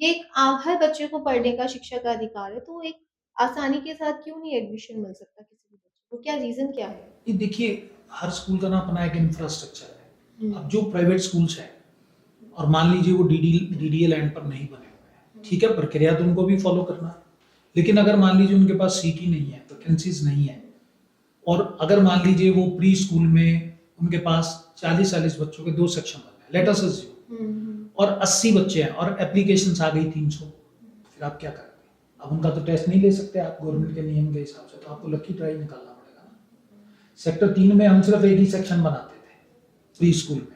ये एक हर बच्चे को पढ़ने का शिक्षा का अधिकार है, तो एक आसानी के साथ क्यों नहीं एडमिशन मिल सकता किसी भी बच्चे को? क्या रीज़न क्या है? ये देखिए, हर स्कूल का ना अपना एक इंफ्रास्ट्रक्चर है। हुँ। अब जो प्राइवेट स्कूल्स हैं और मान लीजिए वो डीडीए लैंड पर नहीं बने हुए हैं, ठीक है, प्रक्रिया तो उनको भी फॉलो करना है। लेकिन अगर मान लीजिए उनके पास सीट ही नहीं है, वैकेंसीज नहीं है, और अगर मान लीजिए वो प्री स्कूल में उनके पास 40-40 बच्चों के 2 सेक्शन बन रहे हैं, लेट अस अज्यूम, हुँ, हुँ। और 80 बच्चे हैं और एप्लीकेशंस आ गई 300, फिर आप क्या करेंगे? अब उनका तो टेस्ट नहीं ले सकते आप गवर्नमेंट के नियम के हिसाब से, तो आपको लकी ड्रा ही निकालना पड़ेगा ना। सेक्टर 3 में हम सिर्फ एक ही सेक्शन बनाते थे प्री स्कूल में।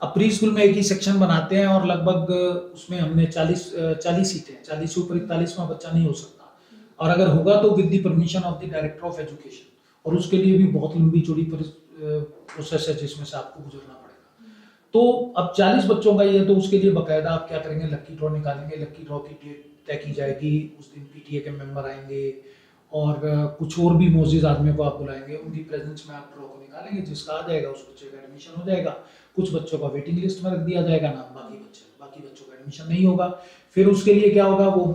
अब प्री स्कूल में एक ही सेक्शन बनाते हैं और लगभग उसमें हमने 40 सीटें, 40 से ऊपर 41वां बच्चा नहीं हो सकता, और अगर होगा तो with the permission of the director of education, और उसके लिए भी बहुत लंबी चौड़ी प्रोसेस है जिसमें से आपको गुजरना पड़ेगा। तो अब 40 बच्चों का ही है, तो उसके लिए बकायदा आप क्या करेंगे, लकी ड्रॉ निकालेंगे, लकी ड्रॉ की डेट तय की जाएगी, उस दिन पीटीए के मेंबर आएंगे और कुछ और भी मोजिज आदमियों को आप बुलाएंगे, उनकी प्रेजेंस में आप ड्रॉ को निकालेंगे, जिसका आ जाएगा उस बच्चे का एडमिशन हो जाएगा। कुछ बच्चों का वेटिंग लिस्ट में रख दिया जाएगा नाम, बाकी बच्चों का एडमिशन नहीं होगा। फिर उसके लिए क्या होगा, वो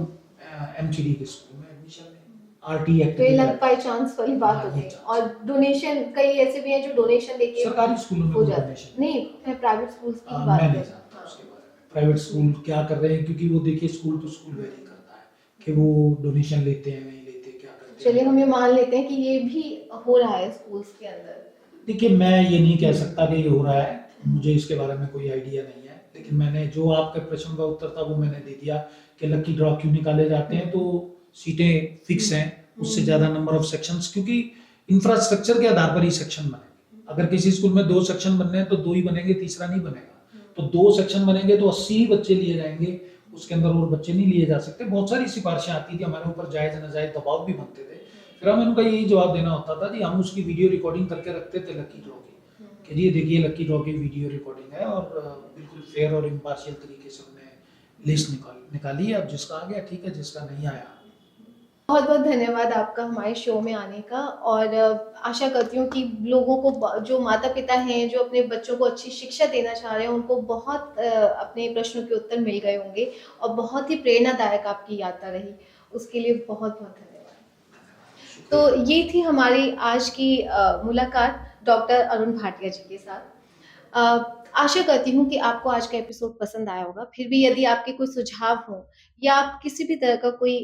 एमसीडी के स्कूल में एडमिशन लें, आरटी एक्ट तो ये के लक तहत। बाय चांस वाली बात हाँ, हो ये गई चांस और डोनेशन कई ऐसे भी हैं जो डोनेशन देके सरकारी स्कूलों में हो कोई जाता है। डोनेशन नहीं, मैं प्राइवेट स्कूल्स की ही बात मैं कर नहीं रही हूँ। जानता हाँ। उसके बारे में, प्राइवेट स्कूल क्या कर रहे हैं, क्योंकि वो देखिए स्कूल टू स्कूल वेरी करता है कि वो डोनेशन लेते हैं नहीं लेते, क्या करते चलिए हैं। हम ये मान लेते हैं कि ये भी हो रहा है स्कूल्स के अंदर। देखिए, मैं ये नहीं कह सकता कि ये हो रहा है, मुझे इसके बारे में कोई आइडिया नहीं है, लेकिन मैंने जो आपके प्रश्न का उत्तर था वो मैंने दे दिया कि लकी ड्रॉ क्यों निकाले जाते हैं, तो सीटें फिक्स हैं, उससे ज़्यादा नंबर ऑफ सेक्शंस, क्योंकि इंफ्रास्ट्रक्चर के आधार पर ही सेक्शन बनेंगे। अगर किसी स्कूल में 2 सेक्शन बनने हैं तो 2 ही बनेंगे, तीसरा नहीं बनेगा। तो 2 सेक्शन बनेंगे तो 80 ही बच्चे लिए जाएंगे, उसके अंदर और बच्चे नहीं लिए जा सकते। बहुत सारी सिफारिशें आती थी हमारे ऊपर, जायज़ नाजायज़ दबाव भी बनते थे, फिर हमें उनका यही जवाब देना होता था जी, हम उसकी वीडियो रिकॉर्डिंग करके रखते थे लकी ड्रॉ की, कि जी ये देखिए लकी ड्रॉ की वीडियो रिकॉर्डिंग है, और बिल्कुल फेयर और इम्पार्शियल तरीके से हमने लिस्ट निकाली है। अब जिसका आ गया ठीक है, जिसका नहीं आया। बहुत-बहुत धन्यवाद आपका हमारे शो में आने का और आशा करती हूँ कि लोगों को जो माता-पिता हैं, जो अपने बच्चों को अच्छी शिक्षा देना चाह रहे हैं, उनको बहुत अपने प्रश्नों के उत्तर मिल गए होंगे और बहुत ही प्रेरणादायक आपकी यात्रा रही। उसके लिए बहुत-बहुत धन्यवाद। तो शुक्रिया। ये थी हमारी आज की मुलाकात डॉक्टर अरुण भाटिया जी के साथ। आशा करती हूँ कि आपको आज का एपिसोड पसंद आया होगा। फिर भी यदि आपके कोई सुझाव हों या आप किसी भी तरह का कोई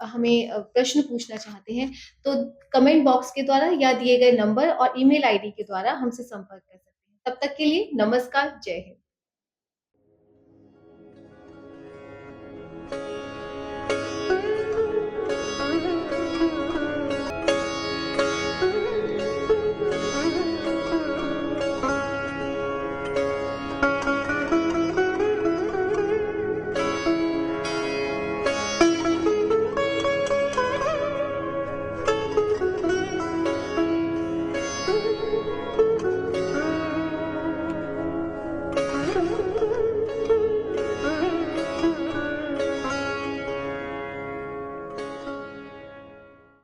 हमें प्रश्न पूछना चाहते हैं, तो कमेंट बॉक्स के द्वारा या दिए गए नंबर और ईमेल आईडी के द्वारा हमसे संपर्क कर सकते हैं। तब तक के लिए नमस्कार, जय हिंद।